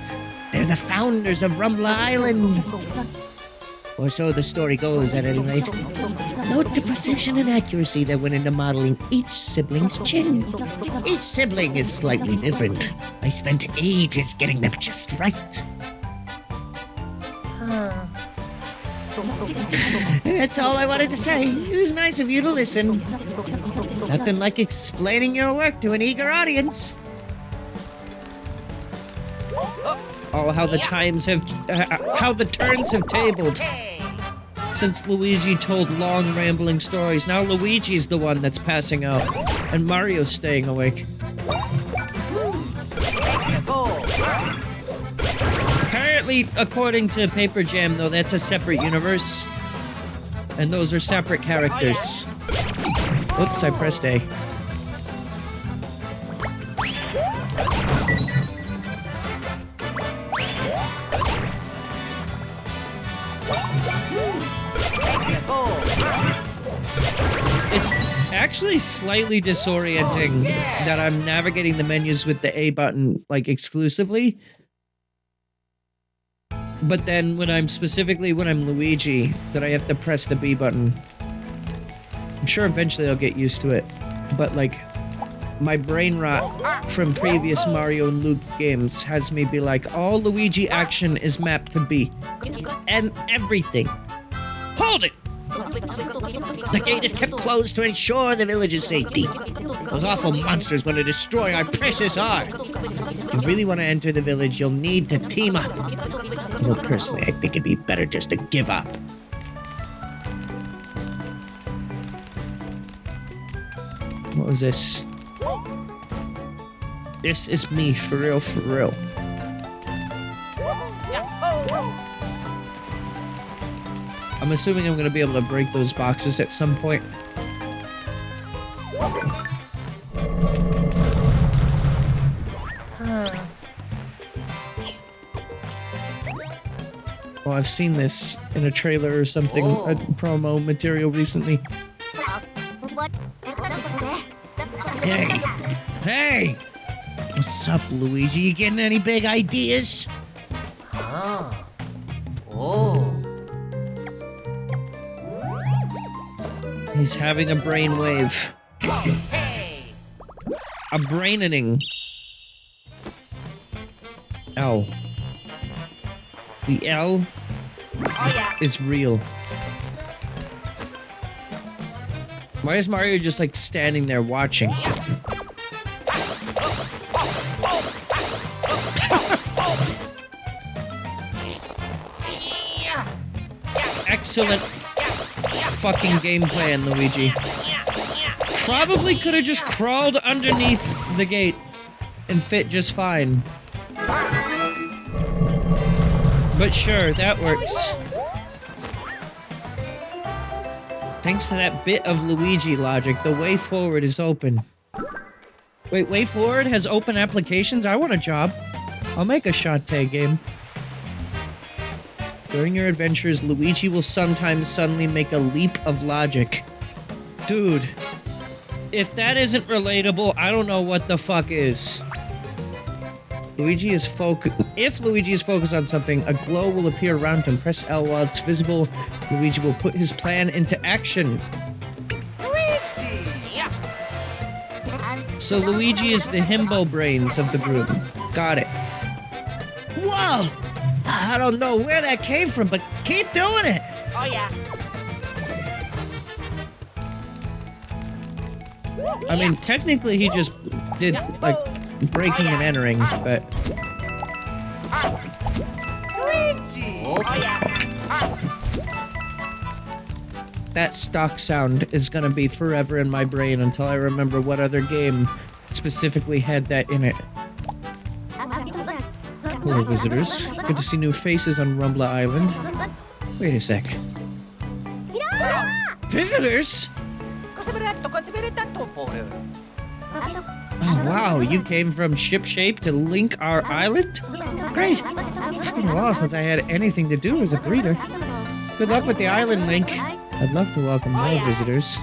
[SPEAKER 1] They're the founders of Rumbla Island. Or so the story goes, at any rate. Note the precision and accuracy that went into modeling each sibling's chin. Each sibling is slightly different. I spent ages getting them just right. That's all I wanted to say. It was nice of you to listen. Nothing like explaining your work to an eager audience. Oh, how the times have... how the turns have tabled. Since Luigi told long, rambling stories, now Luigi's the one that's passing out. And Mario's staying awake. Apparently, according to Paper Jam, though, that's a separate universe. And those are separate characters. Oops, I pressed A. It's actually slightly disorienting that I'm navigating the menus with the A button, like, exclusively. But then when I'm Luigi, that I have to press the B button. I'm sure eventually I'll get used to it. But, like, my brain rot from previous Mario and Luke games has me be like, all Luigi action is mapped to B. And everything. Hold it! The gate is kept closed to ensure the village's safety. Those awful monsters want to destroy our precious art. If you really want to enter the village, you'll need to team up. Well, personally, I think it'd be better just to give up. What was this? This is me, for real, for real. I'm assuming I'm gonna be able to break those boxes at some point. Oh, I've seen this in a trailer or something, a promo material recently. Hey! Hey! What's up, Luigi? You getting any big ideas? He's having a brainwave. A brainening. L. The L is real. Why is Mario just like standing there watching? Excellent fucking game plan, Luigi. Probably could have just crawled underneath the gate and fit just fine. But sure, that works. Thanks to that bit of Luigi logic, the way forward is open. Wait, way forward has open applications? I want a job. I'll make a Shantae game. During your adventures, Luigi will sometimes suddenly make a leap of logic. Dude, if that isn't relatable, I don't know what the fuck is. If Luigi is focused on something, a glow will appear around him. Press L while it's visible. Luigi will put his plan into action. So Luigi is the himbo brains of the group. Got it. Whoa! I don't know where that came from, but keep doing it!
[SPEAKER 2] Oh yeah.
[SPEAKER 1] I mean, technically he just did, like, breaking and entering, but...
[SPEAKER 2] Oh yeah.
[SPEAKER 1] that stock sound is gonna be forever in my brain until I remember what other game specifically had that in it. Hello, visitors. Good to see new faces on Rumbla Island. Wait a sec. Visitors? Oh, wow, you came from Shipshape to link our island? Great. It's been a while since I had anything to do as a greeter. Good luck with the island link. I'd love to welcome more visitors.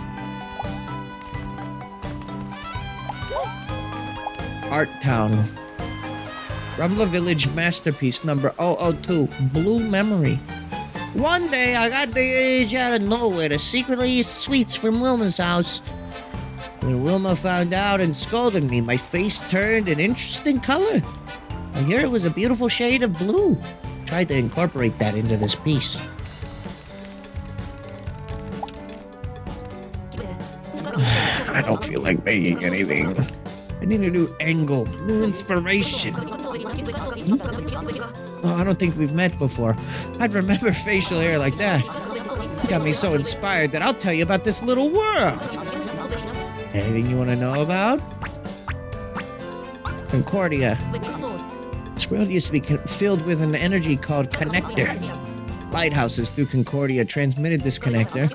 [SPEAKER 1] Art Town. Rumbla Village Masterpiece number 002, Blue Memory.
[SPEAKER 4] One day, I got the urge out of nowhere to secretly eat sweets from Wilma's house. When Wilma found out and scolded me, my face turned an interesting color. I hear it was a beautiful shade of blue. Tried to incorporate that into this piece.
[SPEAKER 1] I don't feel like making anything. I need a new angle, new inspiration. Oh, I don't think we've met before. I'd remember facial hair like that. Got me so inspired that I'll tell you about this little world. Anything you want to know about? Concordia. This world used to be filled with an energy called connector. Lighthouses through Concordia transmitted this connector.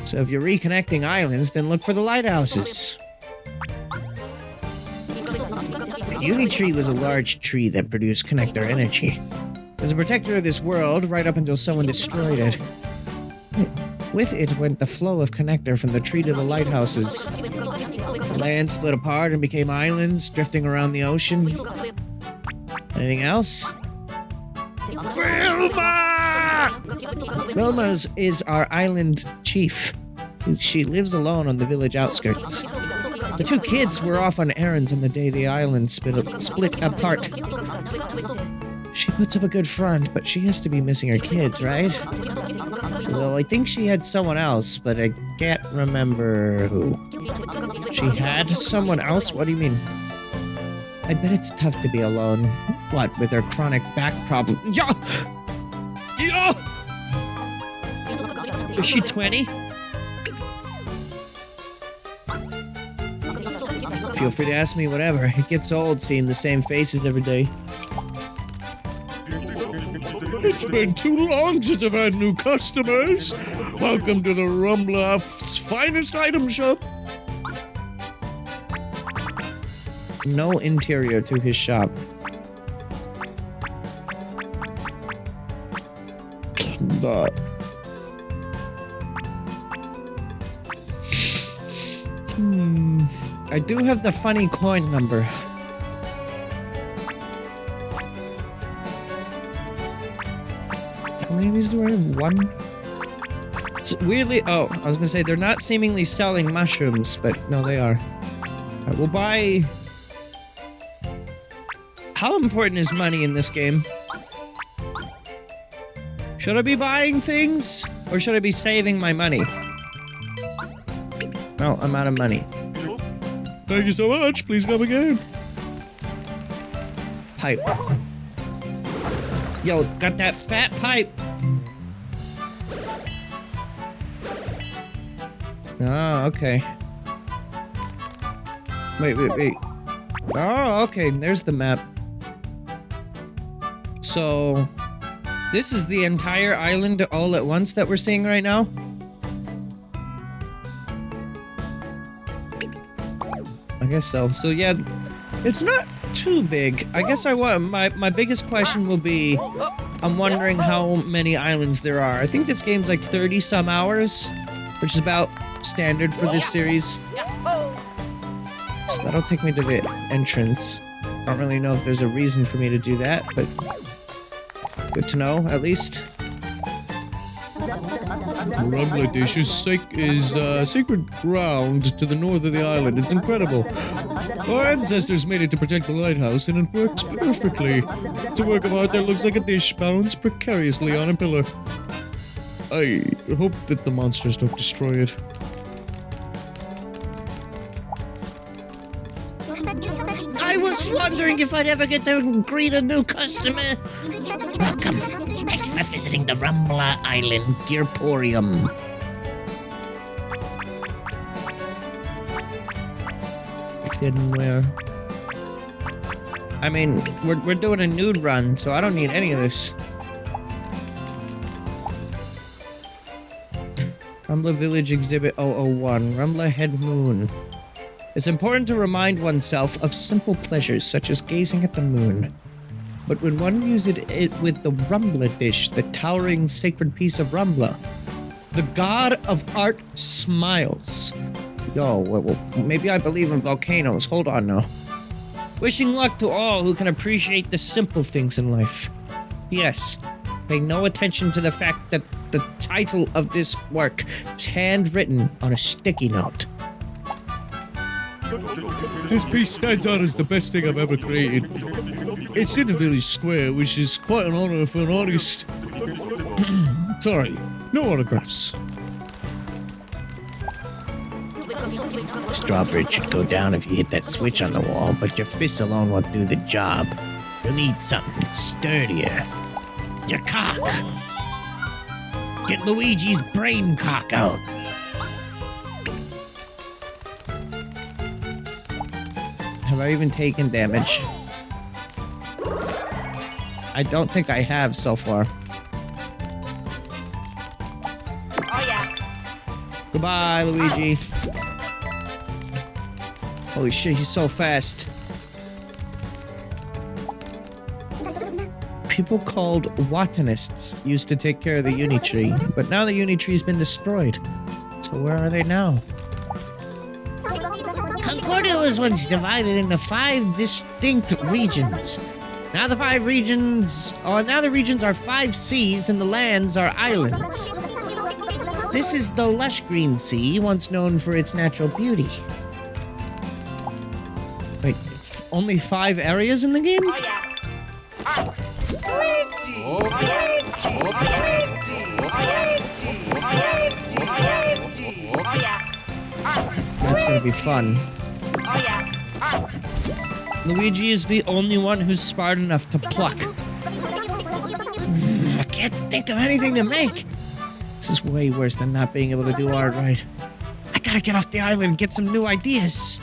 [SPEAKER 1] So if you're reconnecting islands, then look for the lighthouses. The Uni tree was a large tree that produced connector energy. It was a protector of this world right up until someone destroyed it. With it went the flow of connector from the tree to the lighthouses. The land split apart and became islands drifting around the ocean. Anything else? Wilma! Wilma is our island chief. She lives alone on the village outskirts. The two kids were off on errands on the day the island split apart. She puts up a good front, but she has to be missing her kids, right? Although I think she had someone else, but I can't remember who. She had someone else? What do you mean? I bet it's tough to be alone. What, with her chronic back problem? Yo! Is she 20? Feel free to ask me whatever. It gets old seeing the same faces every day.
[SPEAKER 3] It's been too long since I've had new customers. Welcome to the Rumbla's finest item shop.
[SPEAKER 1] No interior to his shop. But I do have the funny coin number. How many of these do I have? One? It's weirdly, oh, I was gonna say they're not seemingly selling mushrooms, but no, they are. Alright, we'll buy... How important is money in this game? Should I be buying things? Or should I be saving my money? No, I'm out of money.
[SPEAKER 3] Thank you so much. Please come again.
[SPEAKER 1] Pipe. Yo, got that fat pipe. Oh, okay. Wait. Oh, okay, there's the map. So, this is the entire island all at once that we're seeing right now? I guess so. So yeah, it's not too big. I guess I want my biggest question will be, I'm wondering how many islands there are. I think this game's like 30 some hours, which is about standard for this series. So that'll take me to the entrance. I don't really know if there's a reason for me to do that, but good to know, at least.
[SPEAKER 3] Rumbla Dish is sacred ground to the north of the island. It's incredible. Our ancestors made it to protect the lighthouse, and it works perfectly. It's a work of art that looks like a dish balanced precariously on a pillar. I hope that the monsters don't destroy it.
[SPEAKER 4] I was wondering if I'd ever get to greet a new customer. Welcome. Thanks for visiting the Rumbla Island Gearporium.
[SPEAKER 1] Hidden where? I mean, we're doing a nude run, so I don't need any of this. Rumbla Village Exhibit 001. Rumbla Head Moon. It's important to remind oneself of simple pleasures, such as gazing at the moon. But when one views it with the Rumbla dish, the towering sacred piece of Rumbla, the god of art smiles. Yo, well, maybe I believe in volcanoes. Hold on now. Wishing luck to all who can appreciate the simple things in life. Yes, pay no attention to the fact that the title of this work is handwritten on a sticky note.
[SPEAKER 3] This piece stands out as the best thing I've ever created. It's in the village square, which is quite an honor for an artist. Sorry, no autographs.
[SPEAKER 4] This drawbridge should go down if you hit that switch on the wall, but your fists alone won't do the job. You'll need something sturdier. Your cock. Get Luigi's brain cock out.
[SPEAKER 1] Have I even taken damage? I don't think I have so far.
[SPEAKER 2] Oh yeah.
[SPEAKER 1] Goodbye, Luigi. Holy shit, he's so fast. People called Watanists used to take care of the Uni Tree, but now the Uni Tree's been destroyed. So where are they now?
[SPEAKER 4] Concordia was once divided into 5 distinct regions. Now the regions are 5 seas and the lands are islands. This is the lush green sea, once known for its natural beauty.
[SPEAKER 1] Wait, only 5 areas in the game?
[SPEAKER 2] Oh yeah. Oh yeah. Oh yeah.
[SPEAKER 1] That's gonna be fun.
[SPEAKER 2] Oh yeah.
[SPEAKER 1] Luigi is the only one who's smart enough to pluck.
[SPEAKER 4] I can't think of anything to make.
[SPEAKER 1] This is way worse than not being able to do art right.
[SPEAKER 4] I gotta get off the island and get some new ideas.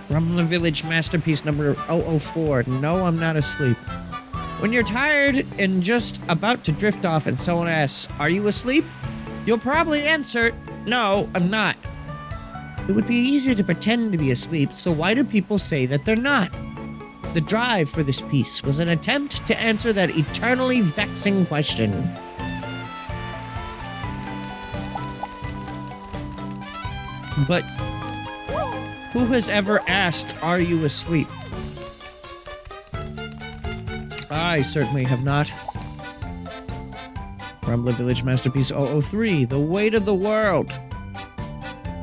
[SPEAKER 1] Rumbla Village Masterpiece number 004. No, I'm not asleep. When you're tired and just about to drift off and someone asks, "Are you asleep?" You'll probably answer, "No, I'm not."
[SPEAKER 4] It would be easier to pretend to be asleep, so why do people say that they're not? The drive for this piece was an attempt to answer that eternally vexing question.
[SPEAKER 1] But who has ever asked, "Are you asleep?" I certainly have not. Rumbla Village Masterpiece 003. The weight of the world.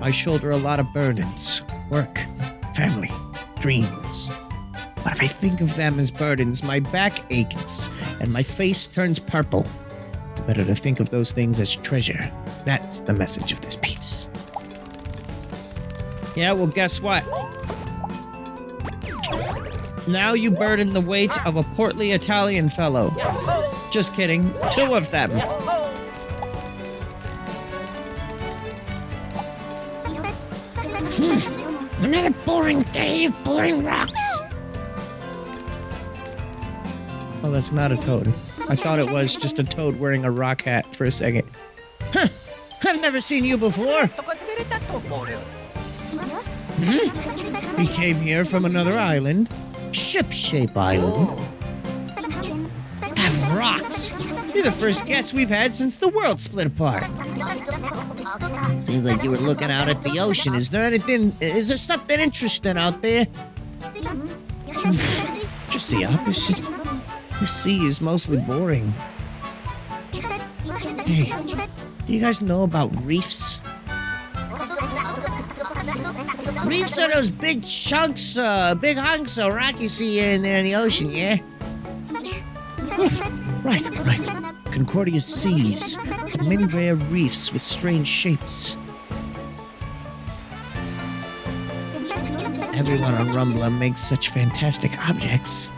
[SPEAKER 1] I shoulder a lot of burdens. Work, family, dreams. But if I think of them as burdens, my back aches and my face turns purple. Better to think of those things as treasure. That's the message of this piece. Yeah, well, guess what? Now you burden the weight of a portly Italian fellow. Just kidding. 2 of them.
[SPEAKER 4] Another boring day of boring rocks.
[SPEAKER 1] Oh, that's not a toad. I thought it was just a toad wearing a rock hat for a second.
[SPEAKER 4] Huh. I've never seen you before.
[SPEAKER 1] We came here from another island.
[SPEAKER 4] Ship-shape island.
[SPEAKER 1] Have rocks. You're the first guest we've had since the world split apart.
[SPEAKER 4] Seems like you were looking out at the ocean. Is there something interesting out there?
[SPEAKER 1] Just the opposite. The sea is mostly boring. Hey, do you guys know about reefs?
[SPEAKER 4] Reefs are those big chunks, big hunks of rock you see here and there in the ocean, yeah?
[SPEAKER 1] Right. Concordia seas have many rare reefs with strange shapes. Everyone on Rumbla makes such fantastic objects.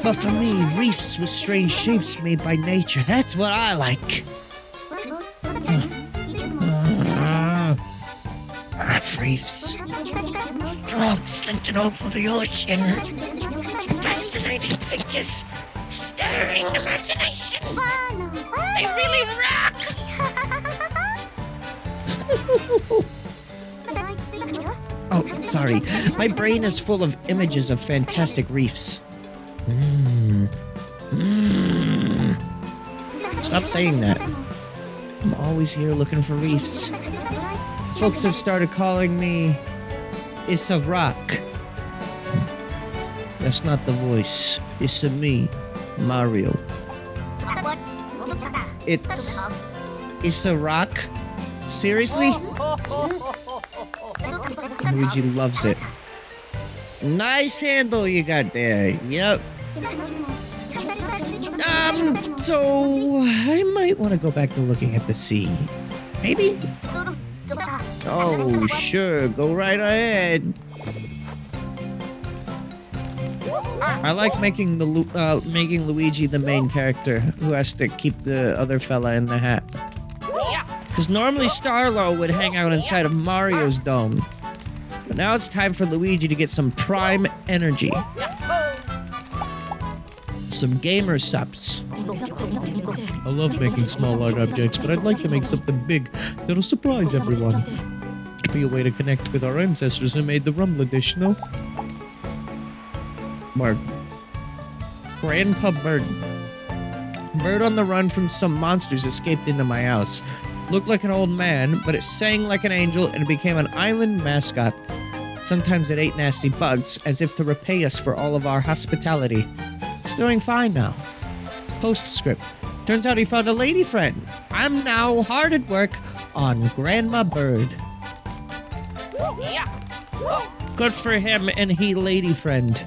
[SPEAKER 1] But for me, reefs with strange shapes made by nature, that's what I like.
[SPEAKER 4] reefs. Strong sentinels of the ocean. Fascinating figures. Stirring imagination. They really rock! Oh, sorry. My brain is full of images of fantastic reefs. Stop saying that. I'm always here looking for reefs. Folks have started calling me Issa Rock. That's not the voice. It's me, Mario. It's a rock? Seriously? Luigi loves it. Nice handle you got there. Yep. So I might want to go back to looking at the sea. Maybe? Oh, sure. Go right ahead. I like making making Luigi the main character who has to keep the other fella in the hat. Because normally Starlo would hang out inside of Mario's dome. But now it's time for Luigi to get some prime energy. Some gamer subs.
[SPEAKER 3] I love making small art objects, but I'd like to make something big that'll surprise everyone. It'd be a way to connect with our ancestors who made the Rumble Dish, no?
[SPEAKER 1] Mark. Grandpa Bird. Bird on the run from some monsters escaped into my house. Looked like an old man, but it sang like an angel and it became an island mascot. Sometimes it ate nasty bugs, as if to repay us for all of our hospitality. It's doing fine now. Postscript. Turns out he found a lady friend. I'm now hard at work on Grandma Bird. Good for him and he lady friend.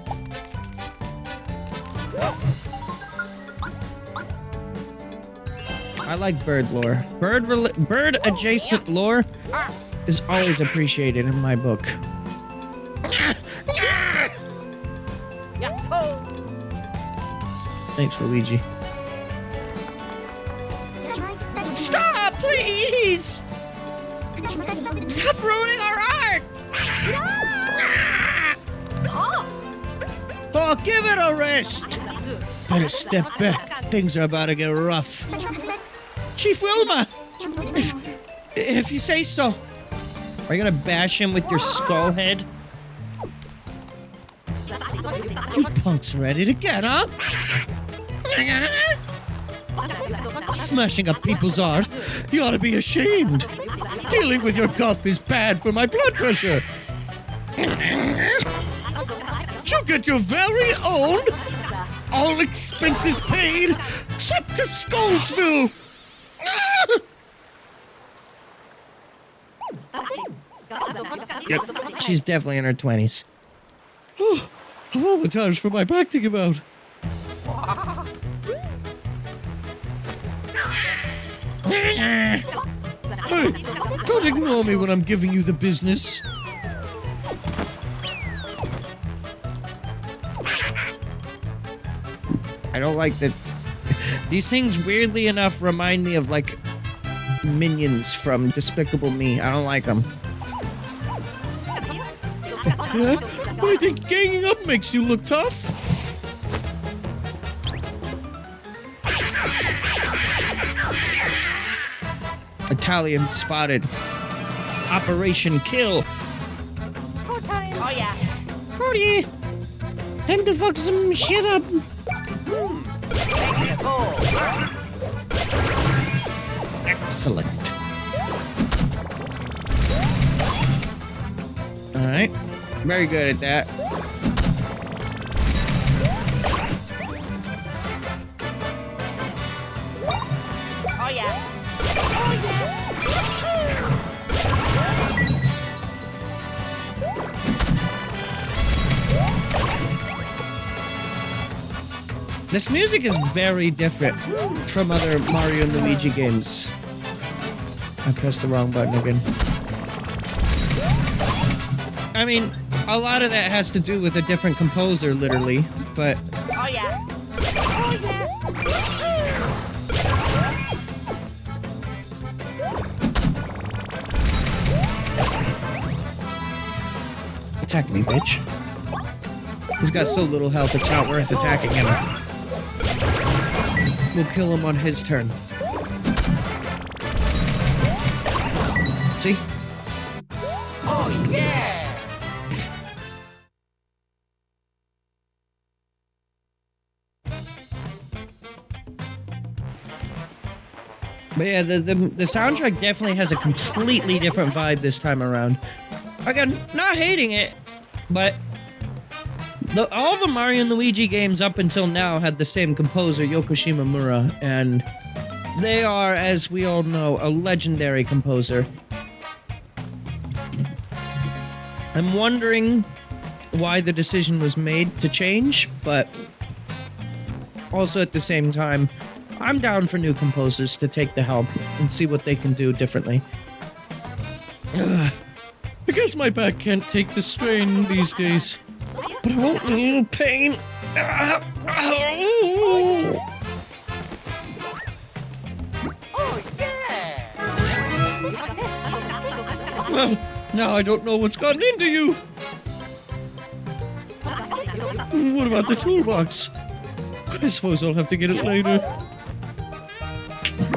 [SPEAKER 1] I like bird lore. Bird adjacent lore is always appreciated in my book. Thanks, Luigi. Stop, please! Stop ruining our art! Oh, give it a rest! Better step back. Things are about to get rough. Chief Wilma! If you say so. Are you gonna bash him with your skull head? You punks are at it again, huh? Smashing up people's art? You ought to be ashamed. Dealing with your guff is bad for my blood pressure. You get your very own, all expenses paid, trip to Scoldsville. Yep, she's definitely in her 20s.
[SPEAKER 3] Of all the times for my back to give out. Hey, don't ignore me when I'm giving you the business.
[SPEAKER 1] I don't like that. These things, weirdly enough, remind me of, like, minions from Despicable Me. I don't like them.
[SPEAKER 3] Yeah? What do you think ganging up makes you look tough?
[SPEAKER 1] Italian spotted. Operation Kill.
[SPEAKER 2] Oh yeah.
[SPEAKER 1] Howdy. Time to fuck some shit up. Excellent. Alright. Very good at that.
[SPEAKER 2] Oh yeah.
[SPEAKER 1] This music is very different from other Mario and Luigi games. I pressed the wrong button again. I mean, a lot of that has to do with a different composer, literally, but...
[SPEAKER 2] Oh yeah.
[SPEAKER 1] Attack me, bitch. He's got so little health, it's not worth attacking him. We'll kill him on his turn. See?
[SPEAKER 2] Oh, yeah!
[SPEAKER 1] But yeah, the soundtrack definitely has a completely different vibe this time around. Again, not hating it, but all the Mario and Luigi games up until now had the same composer, Yoko Shimomura, and they are, as we all know, a legendary composer. I'm wondering why the decision was made to change, but also at the same time, I'm down for new composers to take the helm and see what they can do differently.
[SPEAKER 3] I guess my back can't take the strain these days. But I won't a little pain.
[SPEAKER 2] Oh, yeah!
[SPEAKER 3] Well, now I don't know what's gotten into you. What about the toolbox? I suppose I'll have to get it later.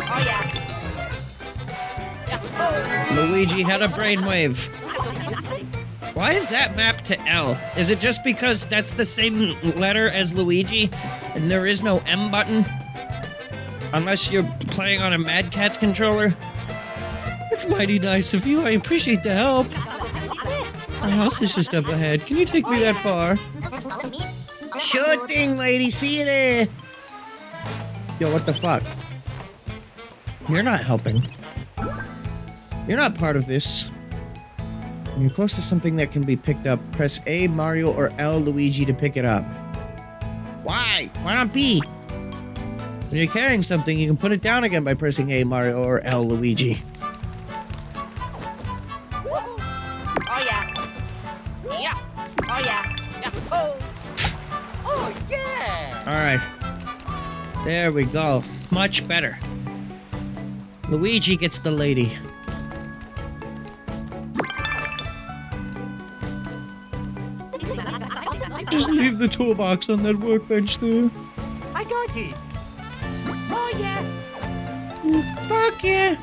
[SPEAKER 2] Oh, yeah!
[SPEAKER 1] Luigi had a brainwave. Why is that mapped to L? Is it just because that's the same letter as Luigi and there is no M button? Unless you're playing on a Mad Catz controller? It's mighty nice of you. I appreciate the help. Our house is just up ahead. Can you take me that far?
[SPEAKER 4] Sure thing, lady. See you there.
[SPEAKER 1] Yo, what the fuck? You're not helping. You're not part of this. When you're close to something that can be picked up, press A, Mario, or L, Luigi, to pick it up.
[SPEAKER 4] Why? Why not B?
[SPEAKER 1] When you're carrying something, you can put it down again by pressing A, Mario, or L, Luigi.
[SPEAKER 2] Oh, yeah! Yeah! Oh, yeah! Yeah! Oh! Oh, yeah!
[SPEAKER 1] Alright. There we go. Much better. Luigi gets the lady.
[SPEAKER 3] Just leave the toolbox on that workbench there.
[SPEAKER 2] I got it! Oh, yeah!
[SPEAKER 1] Fuck yeah!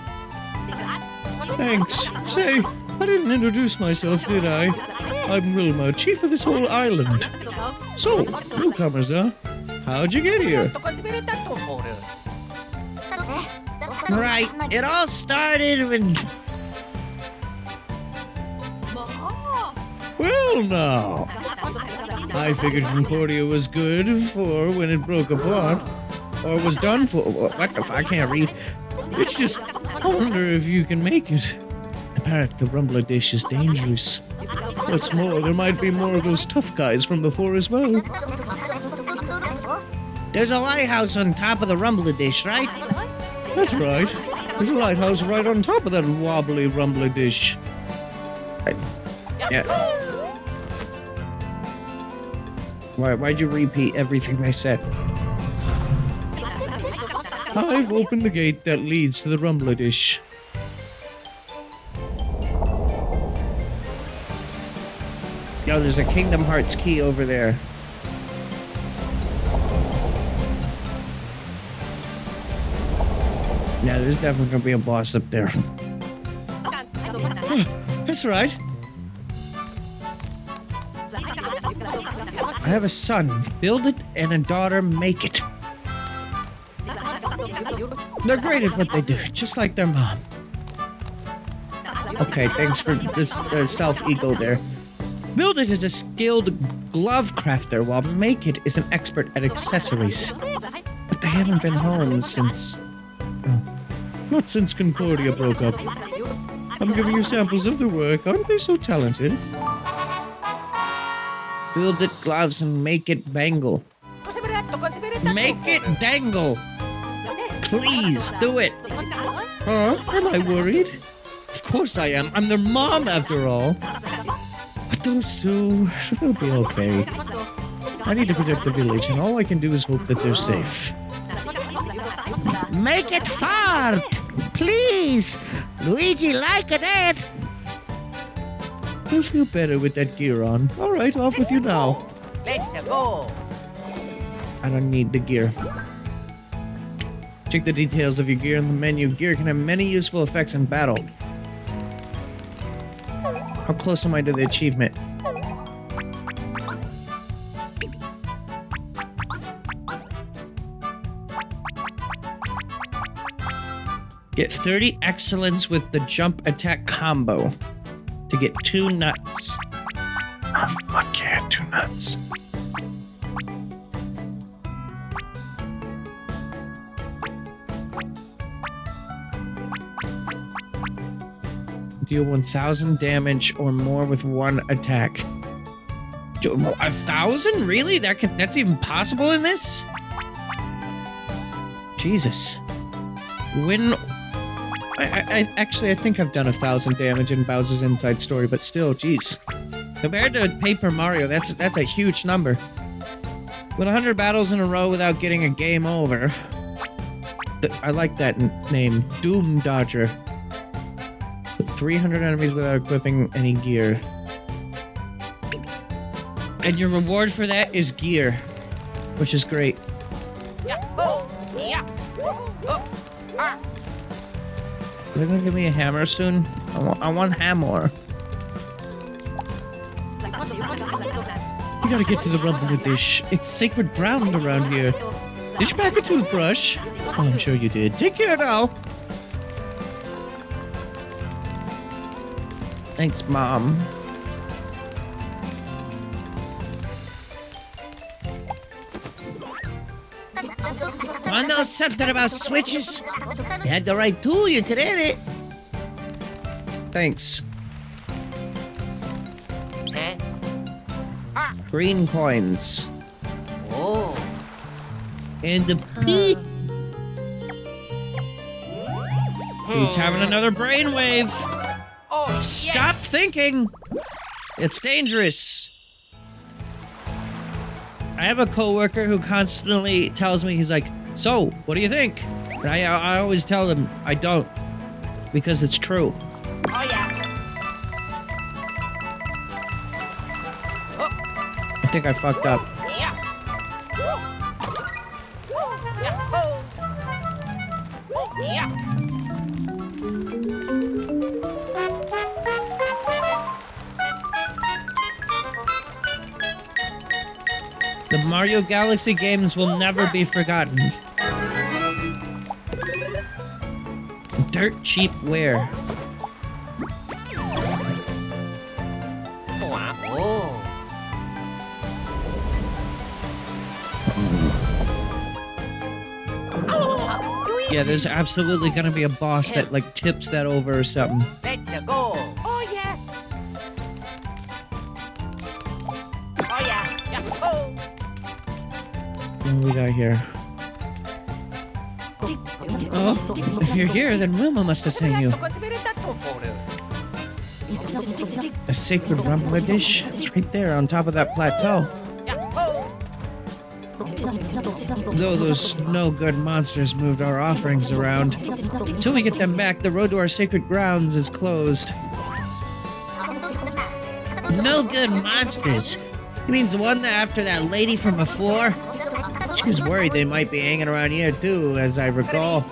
[SPEAKER 3] Thanks. Say, I didn't introduce myself, did I? I'm Wilma, chief of this whole island. So, newcomers, huh? How'd you get here?
[SPEAKER 4] Right. It all started when...
[SPEAKER 3] Well, now. I figured Concordia was good for when it broke apart. Or was done for. What the fuck? I can't read. It's just, I wonder if you can make it. The path to Rumbler Dish is dangerous. What's more, there might be more of those tough guys from before as well.
[SPEAKER 4] There's a lighthouse on top of the Rumbler Dish, right?
[SPEAKER 3] That's right. There's a lighthouse right on top of that wobbly Rumbler Dish.
[SPEAKER 1] Yeah. Why'd you repeat everything I said?
[SPEAKER 3] I've opened the gate that leads to the Rumbler Dish.
[SPEAKER 1] Yo, there's a Kingdom Hearts key over there. Yeah, there's definitely gonna be a boss up there.
[SPEAKER 3] That's right.
[SPEAKER 1] I have a son. Build it, and a daughter. Make it. They're great at what they do, just like their mom. Okay, thanks for this self-ego there. Build it is a skilled glove crafter, while Make it is an expert at accessories. But they haven't been home since...
[SPEAKER 3] Not since Concordia broke up. I'm giving you samples of the work. Aren't they so talented?
[SPEAKER 1] Build it gloves and make it bangle. Make it dangle! Please, do it!
[SPEAKER 3] Huh? Am I worried?
[SPEAKER 1] Of course I am. I'm their mom, after all.
[SPEAKER 3] But those two, they'll be okay. I need to protect the village, and all I can do is hope that they're safe.
[SPEAKER 4] Make it fart! Please! Luigi like that!
[SPEAKER 3] I feel better with that gear on. Alright, off with you now.
[SPEAKER 2] Let's go.
[SPEAKER 1] I don't need the gear. Check the details of your gear in the menu. Gear can have many useful effects in battle. How close am I to the achievement? Get 30 excellence with the jump attack combo to get 2 nuts. Oh, fuck yeah, 2 nuts. Deal 1,000 damage or more with 1 attack. 1,000? Really? That's even possible in this? Jesus. When... I think I've done 1,000 damage in Bowser's Inside Story, but still, jeez. Compared to Paper Mario, that's a huge number. With 100 battles in a row without getting a game over. I like that name, Doom Dodger. 300 enemies without equipping any gear. And your reward for that is gear, which is great. They're gonna give me a hammer soon? I want hammer. You gotta get to the rumble with this. It's sacred ground around here. Did you pack a toothbrush? Oh, I'm sure you did. Take care now. Thanks, Mom.
[SPEAKER 4] I know something about switches. You had the right tool, you could hit it.
[SPEAKER 1] Thanks. Green coins.
[SPEAKER 2] Oh.
[SPEAKER 1] And the P. Dude's having another brainwave.
[SPEAKER 2] Oh,
[SPEAKER 1] Stop thinking. It's dangerous. I have a coworker who constantly tells me, he's like, so, what do you think? And I always tell him I don't, because it's true.
[SPEAKER 2] Oh, yeah.
[SPEAKER 1] I think I fucked up.
[SPEAKER 2] Yeah. Yahoo! Yeah.
[SPEAKER 1] The Mario Galaxy games will never be forgotten. Dirt cheap wear.
[SPEAKER 2] Oh.
[SPEAKER 1] Yeah, there's absolutely gonna be a boss that like tips that over or something.
[SPEAKER 2] Let's go. Oh, yeah. Oh, yeah. Yahoo!
[SPEAKER 1] What do we got here? Oh, if you're here, then Wilma must have sent you. A sacred rumble dish? It's right there on top of that plateau. Though those no-good monsters moved our offerings around. Until we get them back, the road to our sacred grounds is closed.
[SPEAKER 4] No good monsters. You mean the one after that lady from before?
[SPEAKER 1] She was worried they might be hanging around here too, as I recall.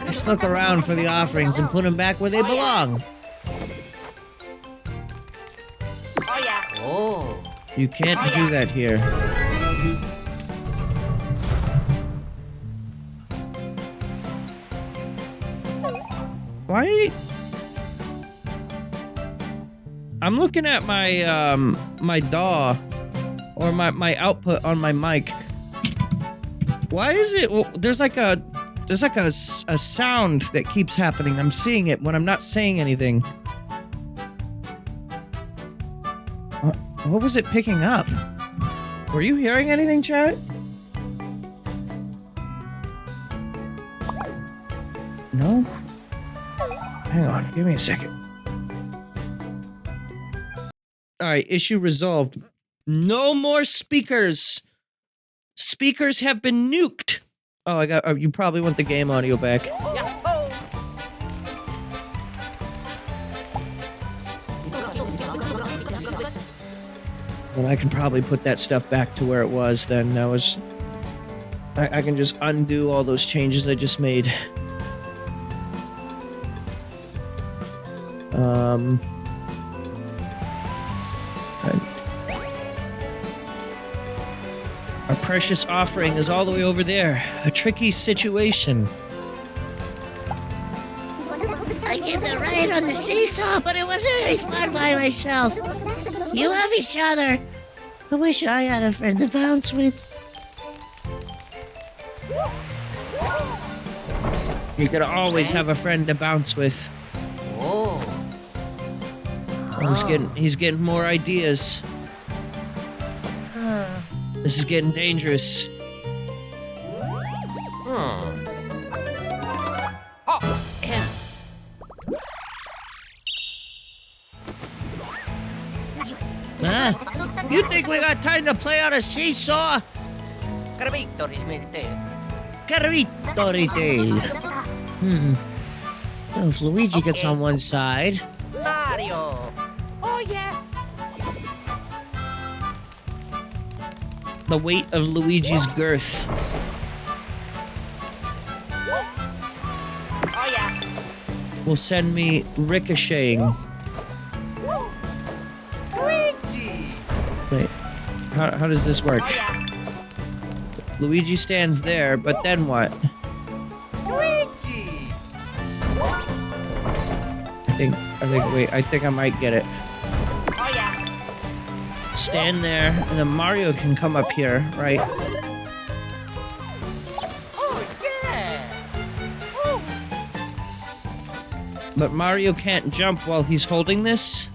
[SPEAKER 4] Let's look around for the offerings and put them back where they belong.
[SPEAKER 2] Oh, yeah. Oh.
[SPEAKER 1] You can't do that here. Why? I'm looking at my my DAW or my output on my mic. Why is it? Well, there's like a sound that keeps happening. I'm seeing it when I'm not saying anything. What was it picking up? Were you hearing anything, chat? No? Hang on, give me a second. Alright, issue resolved. No more speakers! Speakers have been nuked! Oh, you probably want the game audio back.
[SPEAKER 2] Yahoo!
[SPEAKER 1] Well, I can probably put that stuff back to where it was then. I can just undo all those changes I just made. Our precious offering is all the way over there. A tricky situation.
[SPEAKER 4] I get the ride on the seesaw, but it wasn't really fun by myself. You have each other. I wish I had a friend to bounce with.
[SPEAKER 1] You could always have a friend to bounce with.
[SPEAKER 2] Oh.
[SPEAKER 1] Oh, he's getting more ideas. This is getting dangerous.
[SPEAKER 2] Oh.
[SPEAKER 4] Huh? You think we got time to play on a seesaw?
[SPEAKER 2] Carvito rimente.
[SPEAKER 4] Carrito retail. Well, if Luigi gets on one side.
[SPEAKER 2] Mario. Oh yeah.
[SPEAKER 1] The weight of Luigi's girth.
[SPEAKER 2] Oh yeah.
[SPEAKER 1] Will send me ricocheting.
[SPEAKER 2] Luigi.
[SPEAKER 1] Wait, how does this work?
[SPEAKER 2] Oh yeah.
[SPEAKER 1] Luigi stands there, but then what?
[SPEAKER 2] Luigi.
[SPEAKER 1] I think I might get it.
[SPEAKER 2] Oh yeah.
[SPEAKER 1] Stand there, and then Mario can come up here, right?
[SPEAKER 2] Oh yeah. Oh.
[SPEAKER 1] But Mario can't jump while he's holding this?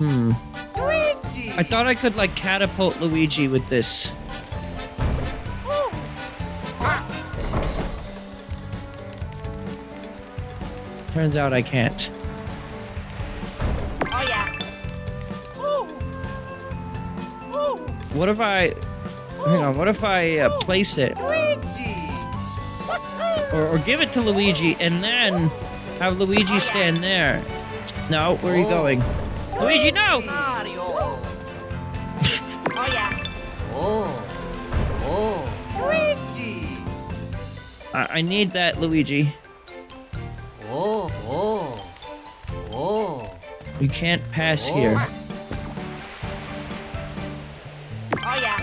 [SPEAKER 2] Luigi.
[SPEAKER 1] I thought I could, like, catapult Luigi with this. Turns out I can't.
[SPEAKER 2] Oh yeah. Oh. Oh.
[SPEAKER 1] What if I... Hang on, what if I place it?
[SPEAKER 2] Luigi.
[SPEAKER 1] Or give it to Luigi, and then have Luigi stand there. No, where are you going? Luigi, no!
[SPEAKER 2] Mario. Oh yeah. Oh. Oh. Luigi.
[SPEAKER 1] I need that, Luigi.
[SPEAKER 2] Oh. Oh. Oh.
[SPEAKER 1] You can't pass here.
[SPEAKER 2] Oh yeah.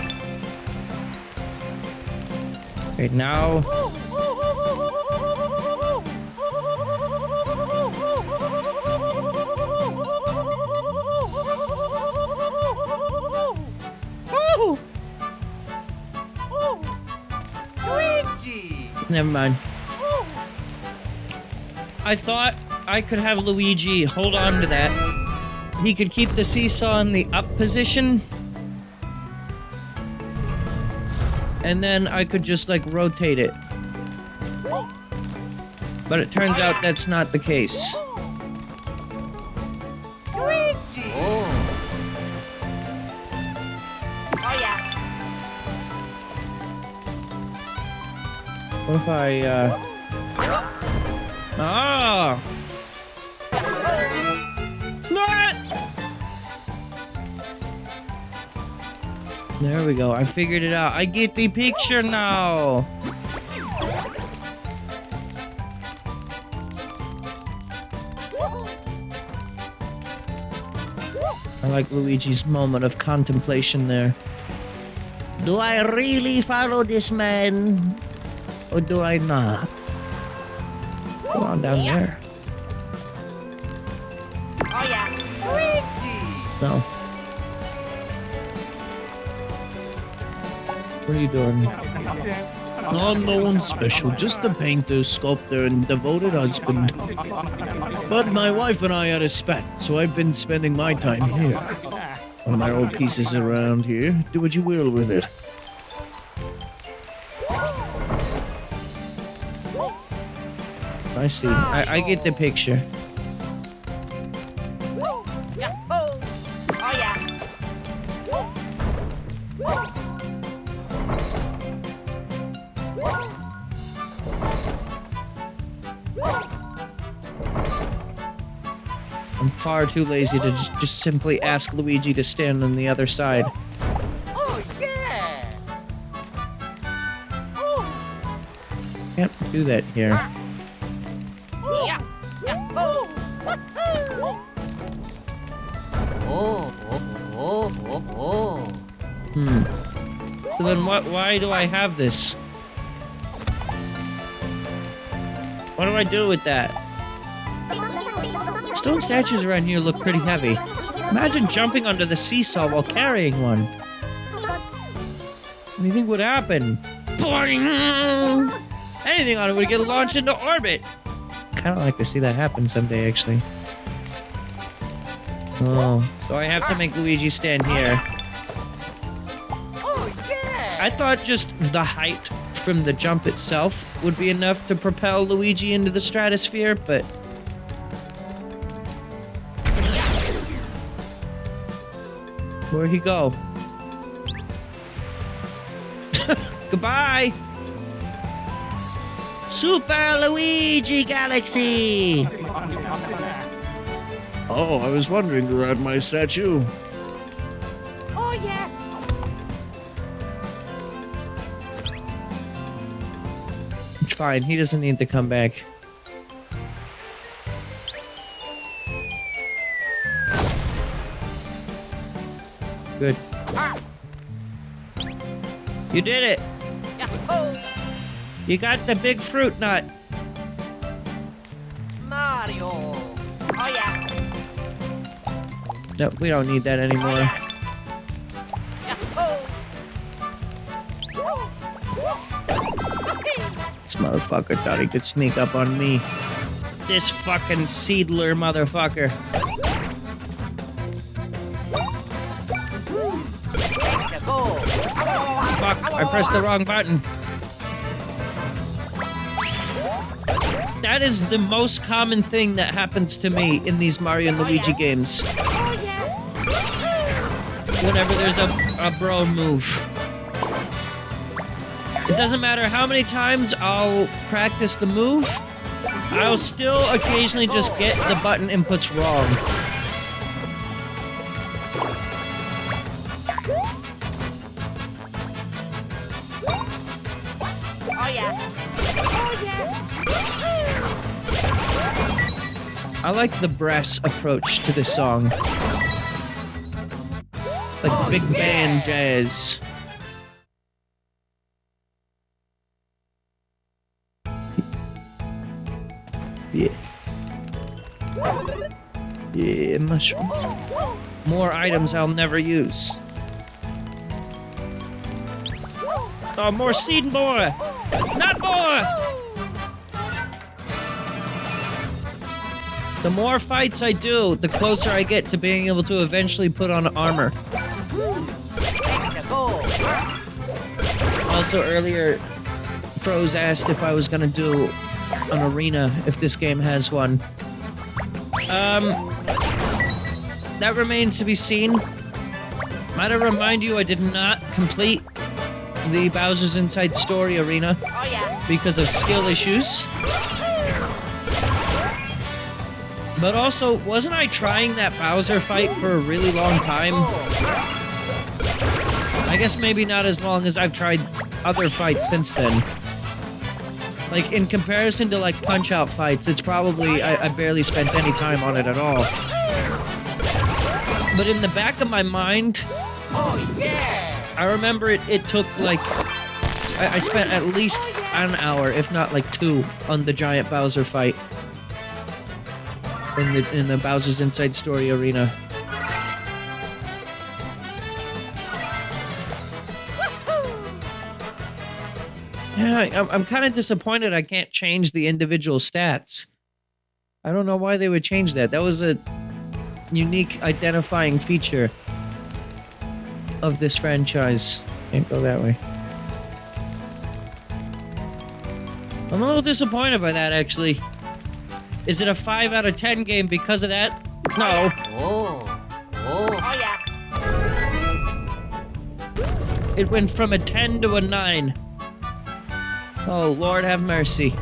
[SPEAKER 1] Okay, now...
[SPEAKER 2] Luigi.
[SPEAKER 1] Never mind. I thought I could have Luigi hold on to that. He could keep the seesaw in the up position. And then I could just, like, rotate it. But it turns out that's not the case.
[SPEAKER 2] Luigi. Oh. Oh yeah.
[SPEAKER 1] What if I, Ah! What? There we go. I figured it out. I get the picture now. I like Luigi's moment of contemplation there.
[SPEAKER 4] Do I really follow this man? Or do I not?
[SPEAKER 1] Go on down there.
[SPEAKER 2] Oh yeah. Luigi.
[SPEAKER 1] No. What are you doing?
[SPEAKER 3] Oh, no one special, just a painter, sculptor, and devoted husband. But my wife and I had a spat, so I've been spending my time here. One of my old pieces around here. Do what you will with it.
[SPEAKER 1] I see. I get the picture.
[SPEAKER 2] Yeah. Oh. Oh yeah.
[SPEAKER 1] I'm far too lazy to just simply ask Luigi to stand on the other side.
[SPEAKER 2] Oh, yeah! Oh,
[SPEAKER 1] Can't do that here.
[SPEAKER 2] yeah! Yeah! Oh!
[SPEAKER 1] So then why do I have this? What do I do with that? Stone statues around here look pretty heavy. Imagine jumping onto the seesaw while carrying one. What do you think would happen? Boing! Anything on it would get launched into orbit. Kind of like to see that happen someday, actually. Oh, so I have to make Luigi stand here.
[SPEAKER 2] Oh, yeah!
[SPEAKER 1] I thought just the height from the jump itself would be enough to propel Luigi into the stratosphere, but... Where'd he go? Goodbye! Super Luigi Galaxy!
[SPEAKER 3] Oh, I was wondering who had my statue.
[SPEAKER 2] Oh, yeah!
[SPEAKER 1] It's fine, he doesn't need to come back. Good. You did it!
[SPEAKER 2] Yeah! Oh!
[SPEAKER 1] You got the big fruit nut.
[SPEAKER 2] Mario! Oh, yeah!
[SPEAKER 1] No, we don't need that
[SPEAKER 2] Oh,
[SPEAKER 1] anymore.
[SPEAKER 2] yeah! Yeah! Oh!
[SPEAKER 1] This motherfucker thought he could sneak up on me. This fucking seedler motherfucker.
[SPEAKER 2] Let's go!
[SPEAKER 1] Fuck, I pressed the wrong button. That is the most common thing that happens to me in these Mario and Luigi games.
[SPEAKER 2] Oh, yeah!
[SPEAKER 1] Whenever there's a bro move. It doesn't matter how many times I'll practice the move, I'll still occasionally just get the button inputs wrong.
[SPEAKER 2] Oh, yeah! Oh, yeah!
[SPEAKER 1] I like the brass approach to this song. It's like big band jazz. Yeah. Yeah, mushroom. More items I'll never use. Oh, more seed more! Not more! The more fights I do, the closer I get to being able to eventually put on armor.
[SPEAKER 2] Let's go!
[SPEAKER 1] Also, earlier, Froze asked if I was gonna do an arena, if this game has one. That remains to be seen. Might I remind you, I did not complete the Bowser's Inside Story arena
[SPEAKER 2] Oh, yeah!
[SPEAKER 1] because of skill issues. But also, wasn't I trying that Bowser fight for a really long time? I guess maybe not as long as I've tried other fights since then. Like, in comparison to, like, Punch-Out fights, it's probably... I barely spent any time on it at all. But in the back of my mind,
[SPEAKER 2] Oh, yeah!
[SPEAKER 1] I remember it took, like... I spent at least an hour, if not, like, 2, on the giant Bowser fight. In the Bowser's Inside Story arena. Yeah, I'm kind of disappointed I can't change the individual stats. I don't know why they would change that. That was a unique identifying feature of this franchise. Can't go that way. I'm a little disappointed by that, actually. Is it a 5 out of 10 game because of that? No.
[SPEAKER 2] Oh, yeah!
[SPEAKER 1] It went from a 10 to a 9. Oh, Lord have mercy.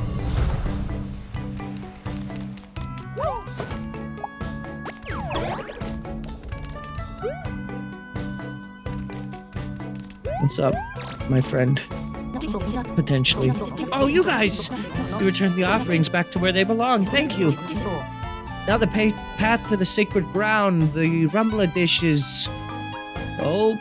[SPEAKER 1] What's up, my friend? Potentially. Oh, you guys! You returned the offerings back to where they belong. Thank you. Now the path to the sacred ground, the rumbler dish is open.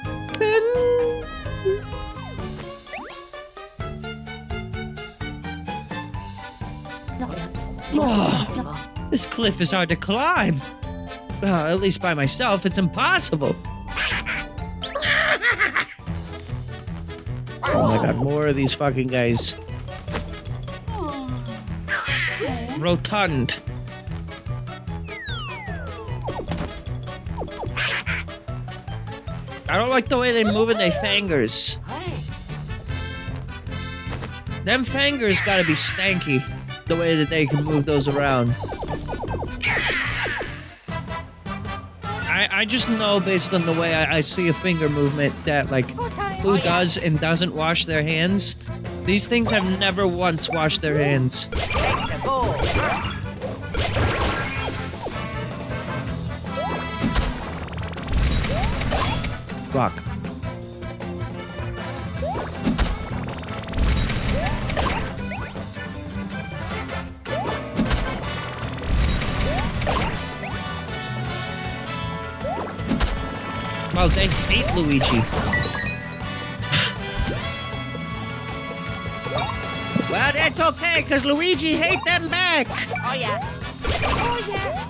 [SPEAKER 1] Oh, this cliff is hard to climb. At least by myself, it's impossible. Oh my god, more of these fucking guys. Rotund. I don't like the way they move in their fingers. Them fingers gotta be stanky, the way that they can move those around. I just know based on the way I see a finger movement that, like, who does and doesn't wash their hands. These things have never once washed their hands. Fuck. Well, they hate Luigi.
[SPEAKER 4] Well, that's okay, because Luigi hate them back.
[SPEAKER 2] Oh yeah. Oh yeah.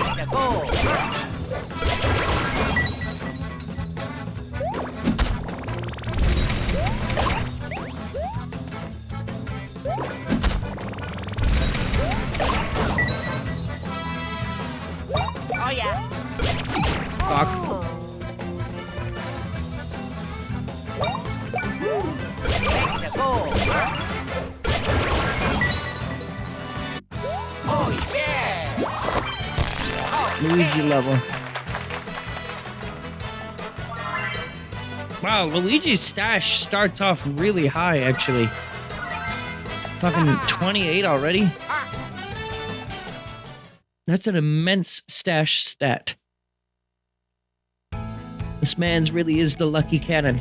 [SPEAKER 2] Let's go. Oh yeah.
[SPEAKER 1] Fuck.
[SPEAKER 2] Let's go. Oh yeah.
[SPEAKER 1] Luigi level. Wow, Luigi's stash starts off really high, actually. Fucking 28 already? That's an immense stash stat. This man's really is the lucky cannon.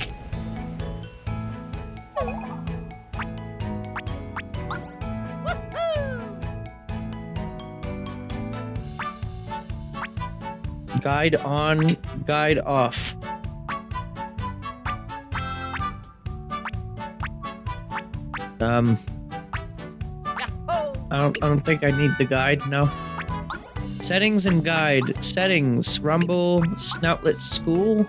[SPEAKER 1] Guide on, guide off. I don't think I need the guide, no. Settings and guide. Settings. Rumble. Snoutlet School.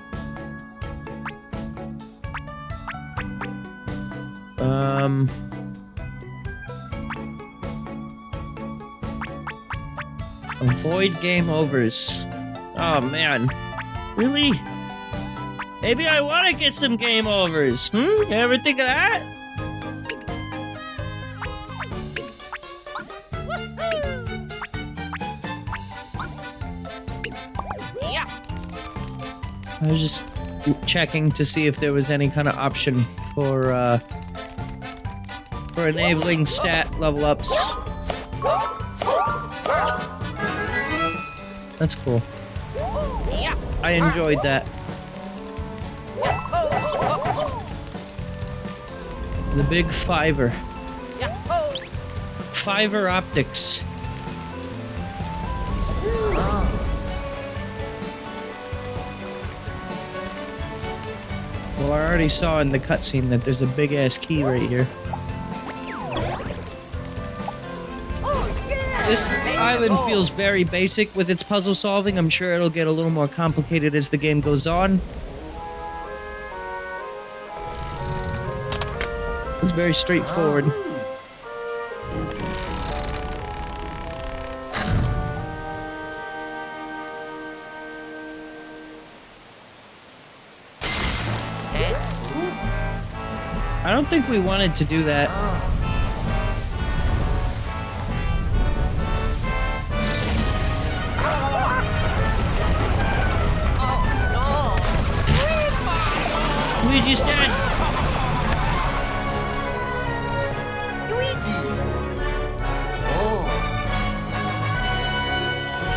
[SPEAKER 1] Avoid game overs. Oh man. Really? Maybe I want to get some game overs. You ever think of that? I was just checking to see if there was any kind of option for enabling stat level ups. That's cool. I enjoyed that. The big fiver. Fiver optics. Well, I already saw in the cutscene that there's a big ass key right here. This island feels very basic with its puzzle solving. I'm sure it'll get a little more complicated as the game goes on. It's very straightforward. I don't think we wanted to do that. Luigi's dead.
[SPEAKER 2] Luigi. Oh.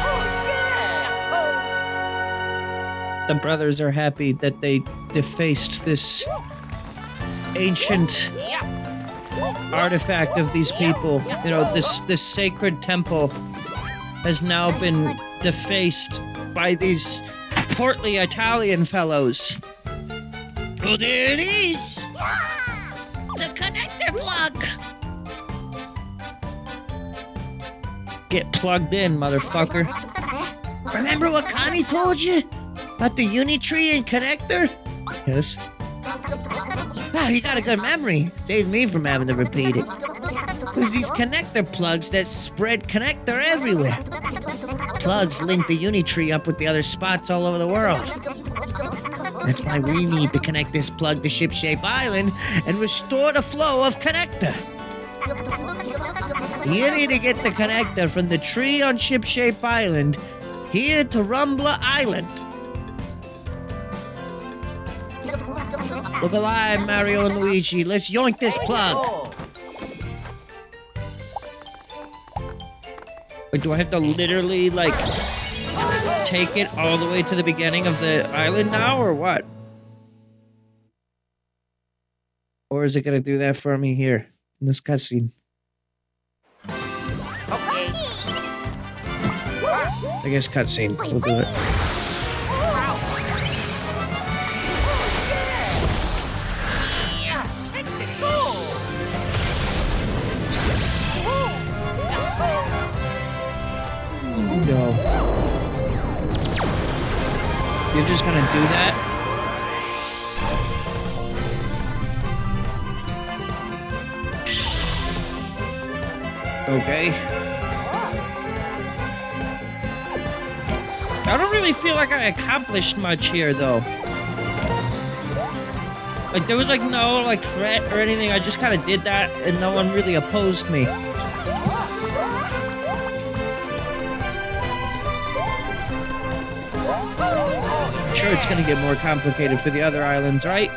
[SPEAKER 2] Oh yeah.
[SPEAKER 1] the brothers are happy that they defaced this ancient artifact of these people. You know, this sacred temple has now been defaced by these portly Italian fellows.
[SPEAKER 4] Oh, there it is! The connector plug!
[SPEAKER 1] Get plugged in, motherfucker.
[SPEAKER 4] Remember what Connie told you? About the Unitree and connector?
[SPEAKER 1] Yes.
[SPEAKER 4] Wow, you got a good memory. Saved me from having to repeat it. There's these connector plugs that spread connector everywhere. Plugs link the Unitree up with the other spots all over the world. That's why we need to connect this plug to Shipshape Island and restore the flow of connector. You need to get the connector from the tree on Shipshape Island here to Rumbla Island. Look alive, Mario and Luigi. Let's yoink this plug.
[SPEAKER 2] Go.
[SPEAKER 1] Wait, do I have to literally, like, take it all the way to the beginning of the island now, or what? Or is it gonna do that for me here, in this cutscene?
[SPEAKER 2] Okay.
[SPEAKER 1] I guess cutscene. We'll do it.
[SPEAKER 2] Yeah. Let's go.
[SPEAKER 1] No. You're just gonna do that? Okay. I don't really feel like I accomplished much here, though. Like, there was, like, no, like, threat or anything. I just kind of did that, and no one really opposed me. I'm sure it's gonna get more complicated for the other islands, right?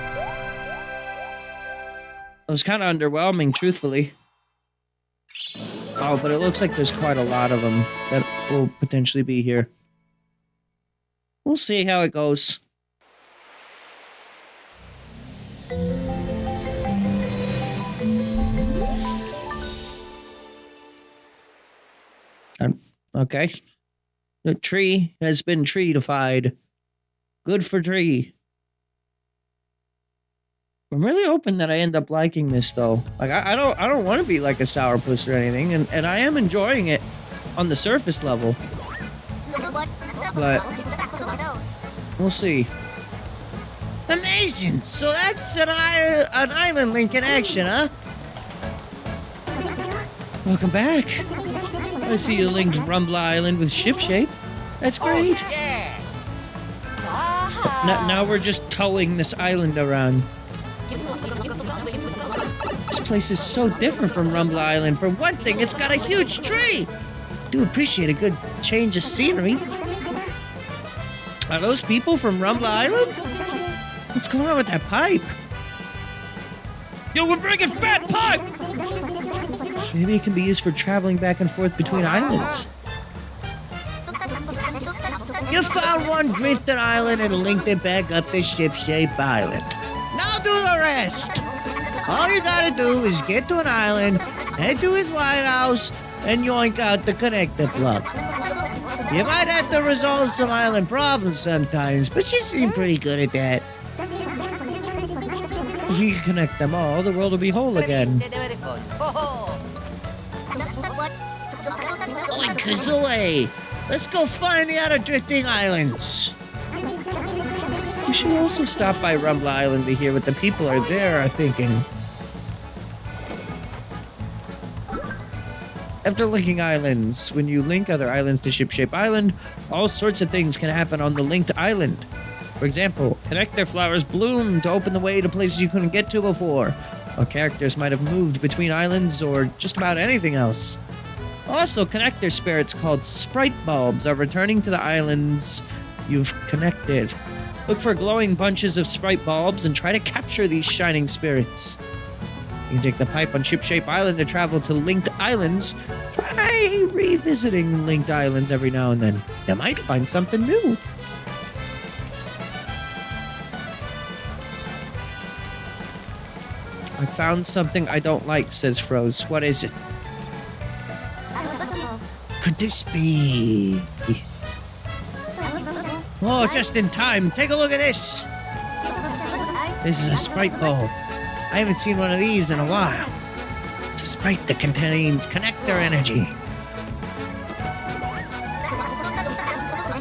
[SPEAKER 1] It was kind of underwhelming, truthfully. Oh, but it looks like there's quite a lot of them that will potentially be here. We'll see how it goes. Okay. The tree has been tree-ified. Good for tree. I'm really hoping that I end up liking this, though. Like, I don't want to be like a sourpuss or anything, and I am enjoying it on the surface level. But we'll see.
[SPEAKER 4] Amazing. So that's an island link in action, huh?
[SPEAKER 1] Welcome back. I see you linked Rumbla Island with Shipshape. That's great.
[SPEAKER 2] Oh, yeah.
[SPEAKER 1] Now we're just towing this island around. This place is so different from Rumbla Island. For one thing, it's got a huge tree. Do appreciate a good change of scenery. Are those people from Rumbla Island? What's going on with that pipe? Yo, we're bringing fat pipe! Maybe it can be used for traveling back and forth between islands.
[SPEAKER 4] You found one drifted island and linked it back up to Shipshape Island. Now do the rest. All you gotta do is get to an island, head to his lighthouse, and yoink out the connector plug. You might have to resolve some island problems sometimes, but you seem pretty good at that.
[SPEAKER 1] If you can connect them all, the world will be whole again.
[SPEAKER 4] Oi, Kazooie! Let's go find the other drifting islands.
[SPEAKER 1] We should also stop by Rumbla Island to hear what the people are there are thinking. After linking islands, when you link other islands to Shipshape Island, all sorts of things can happen on the linked island. For example, connector flowers bloom to open the way to places you couldn't get to before, or characters might have moved between islands, or just about anything else. Also, connector spirits called sprite bulbs are returning to the islands you've connected. Look for glowing bunches of sprite bulbs and try to capture these shining spirits. You can take the pipe on Shipshape Island to travel to linked islands. Try revisiting linked islands every now and then. You might find something new. I found something I don't like, says Froze. What is it?
[SPEAKER 4] Could this be? Oh, just in time. Take a look at this. This is a Sprite bulb. I haven't seen one of these in a while. It's a Sprite that contains connector energy.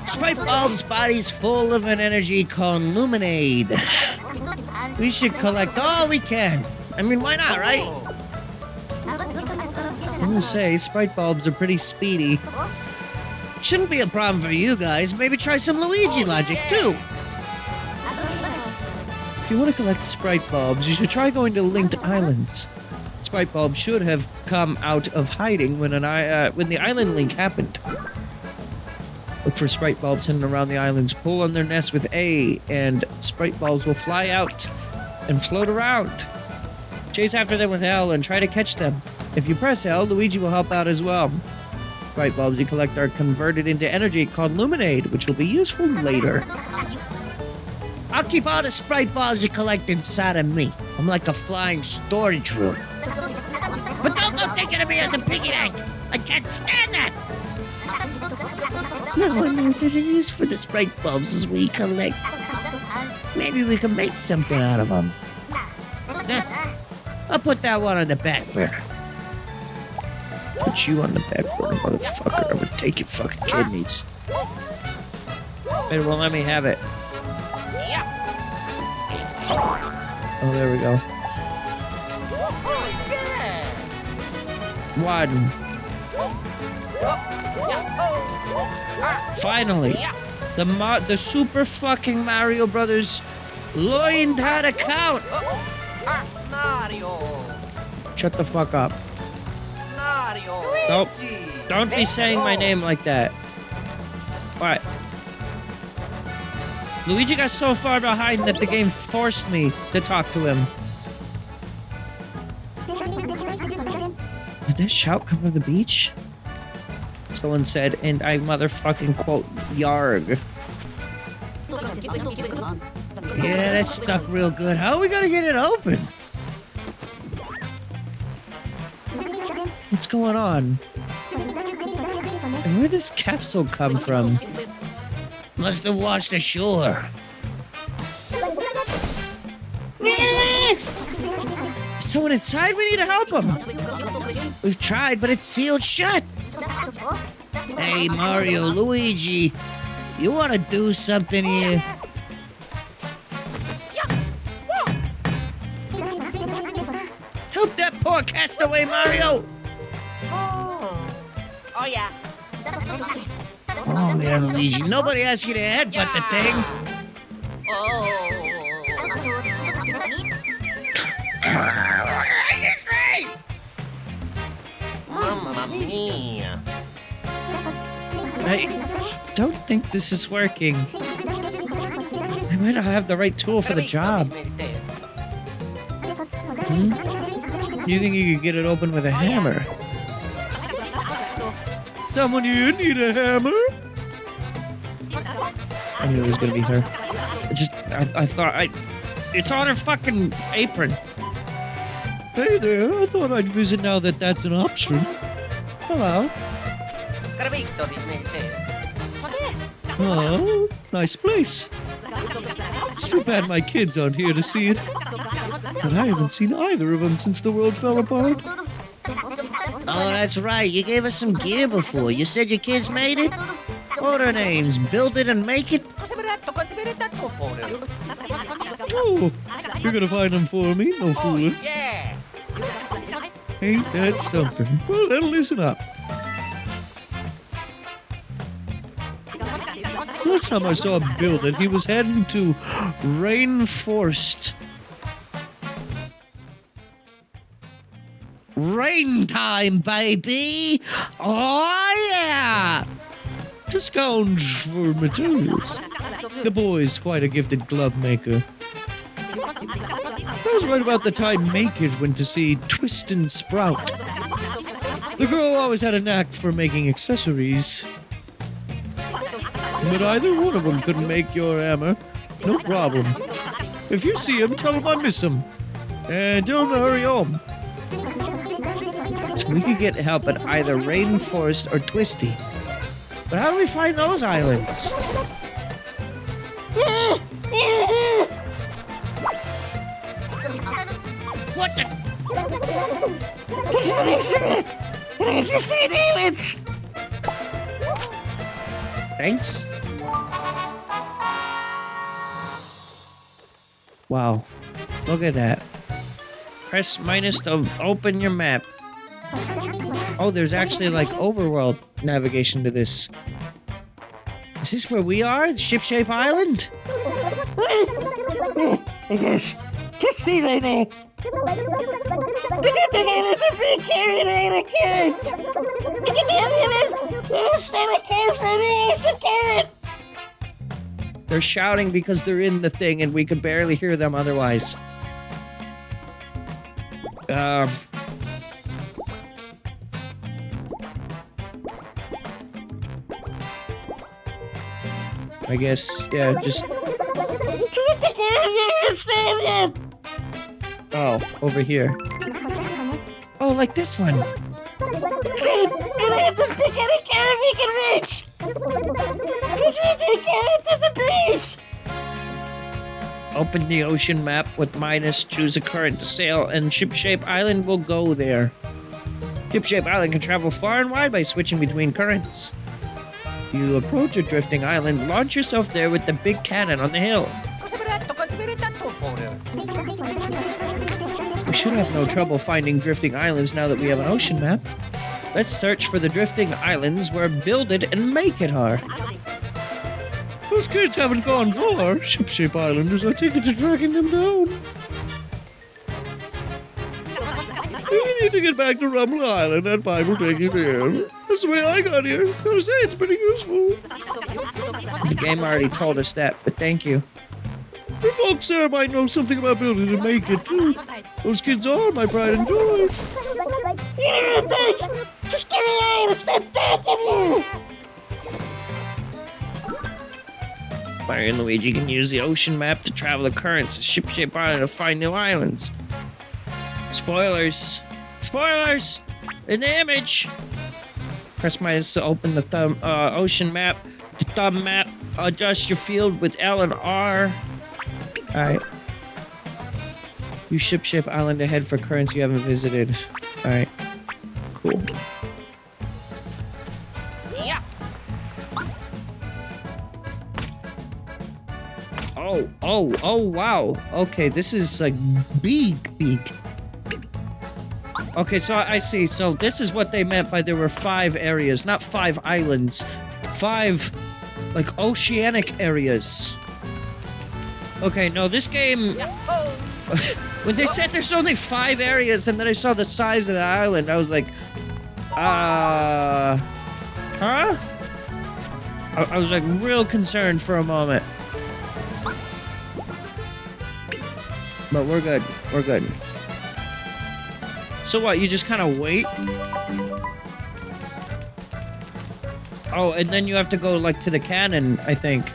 [SPEAKER 4] Sprite bulb's body's full of an energy called Luminade. We should collect all we can. I mean, why not, right?
[SPEAKER 1] I'm gonna say, Sprite bulbs are pretty speedy.
[SPEAKER 4] Shouldn't be a problem for you guys. Maybe try some Luigi logic, too.
[SPEAKER 1] If you want to collect Sprite bulbs, you should try going to linked islands. Sprite bulbs should have come out of hiding when the island link happened. Look for Sprite bulbs hidden around the islands. Pull on their nests with A, and Sprite bulbs will fly out and float around. Chase after them with L and try to catch them. If you press L, Luigi will help out as well. Sprite bulbs you collect are converted into energy called Luminade, which will be useful later.
[SPEAKER 4] I'll keep all the Sprite bulbs you collect inside of me. I'm like a flying storage room. But don't go thinking of me as a piggy bank. I can't stand that. No wonder there's a use for the Sprite bulbs we collect. Maybe we can make something out of them. I'll put that one on the back burner.
[SPEAKER 1] Put you on the back burner, motherfucker. I'm gonna take your fucking kidneys. It won't let me have it. Oh, there we go. One. Finally, the Super fucking Mario Brothers learned how to count.
[SPEAKER 2] Mario.
[SPEAKER 1] Shut the fuck up.
[SPEAKER 2] Mario.
[SPEAKER 1] Nope. Don't be saying my name like that. What? Luigi got so far behind that the game forced me to talk to him. Did that shout come from the beach? Someone said, and I motherfucking quote, yarg.
[SPEAKER 4] Yeah, that's stuck real good. How are we gonna get it open?
[SPEAKER 1] What's going on? And where did this capsule come from?
[SPEAKER 4] Must have washed ashore.
[SPEAKER 1] Someone inside? We need to help him.
[SPEAKER 4] We've tried, but it's sealed shut. Hey, Mario, Luigi, you want to do something here? Help that poor castaway, Mario!
[SPEAKER 2] Oh yeah.
[SPEAKER 4] Oh, yeah, Luigi, nobody asked you to headbutt the thing.
[SPEAKER 2] Oh. Mamma mia.
[SPEAKER 1] I don't think this is working. I might not have the right tool for the job. You think you could get it open with a hammer? Someone here need a hammer? I knew it was gonna be her. I thought it's on her fucking apron. Hey there, I thought I'd visit now that that's an option. Hello. Oh, nice place. It's too bad my kids aren't here to see it. But I haven't seen either of them since the world fell apart.
[SPEAKER 4] Oh, that's right. You gave us some gear before. You said your kids made it? What are their names? Build it and make it?
[SPEAKER 3] Oh, you're gonna find them for me? No fooling.
[SPEAKER 2] Yeah.
[SPEAKER 3] Ain't that something? Well, then listen up. Last time I saw him build it, he was heading to Rainforest.
[SPEAKER 4] Rain time, baby! Oh, yeah!
[SPEAKER 3] To scrounge for materials. The boy's quite a gifted glove maker. That was right about the time Make-It went to see Twist and Sprout. The girl always had a knack for making accessories. But either one of them could make your hammer. No problem. If you see him, tell him I miss him. And don't hurry home.
[SPEAKER 1] So we could get help at either Rainforest or Twisty. But how do we find those islands?
[SPEAKER 4] What the?
[SPEAKER 1] Thanks. Wow. Look at that. Press minus to open your map. Oh, there's actually like overworld navigation to this. Is this where we are? The Ship-Shape Island?
[SPEAKER 5] Yes. Just see right now.
[SPEAKER 1] They're shouting because they're in the thing and we could barely hear them otherwise. I guess, yeah, just... Oh, over here. Oh, like this one. Open the ocean map with minus, choose a current to sail, and Ship-Shape Island will go there. Ship-Shape Island can travel far and wide by switching between currents. If you approach a drifting island, launch yourself there with the big cannon on the hill. We should have no trouble finding drifting islands now that we have an ocean map. Let's search for the drifting islands where Build It and Make It are.
[SPEAKER 3] Those kids haven't gone far. Ship-Shape Islanders, I take it to tracking them down. We need to get back to Rumble Island. That pipe will take you there. That's the way I got here. Gotta say, it's pretty useful.
[SPEAKER 1] The game already told us that, but thank you.
[SPEAKER 3] The folks there might know something about building and make it too. Those kids are my pride and joy.
[SPEAKER 5] Yeah, thanks. Just give me out. It's that back of you.
[SPEAKER 1] Mario and Luigi can use the ocean map to travel the currents of Ship-Shape Island to find new islands. Spoilers. Spoilers! In the image! Press minus to open the ocean map. The thumb map. Adjust your field with L and R. Alright. Use Ship-Shape Island to head for currents you haven't visited. Alright. Cool.
[SPEAKER 2] Yeah.
[SPEAKER 1] Oh, wow. Okay, this is like big. Okay, so I see. So this is what they meant by there were 5 areas, not 5 islands. 5, like, oceanic areas. Okay, no, this game... When they said there's only 5 areas and then I saw the size of the island, I was like, huh? I was like real concerned for a moment. But we're good. We're good. So what, you just kind of wait? Oh, and then you have to go, like, to the cannon, I think.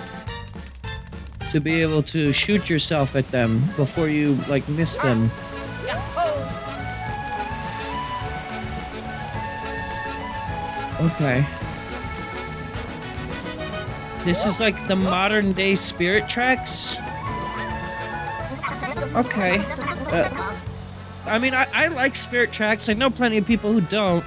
[SPEAKER 1] To be able to shoot yourself at them before you, like, miss them. Okay. This is like the modern day Spirit Tracks? Okay. I mean, I like Spirit Tracks. I know plenty of people who don't.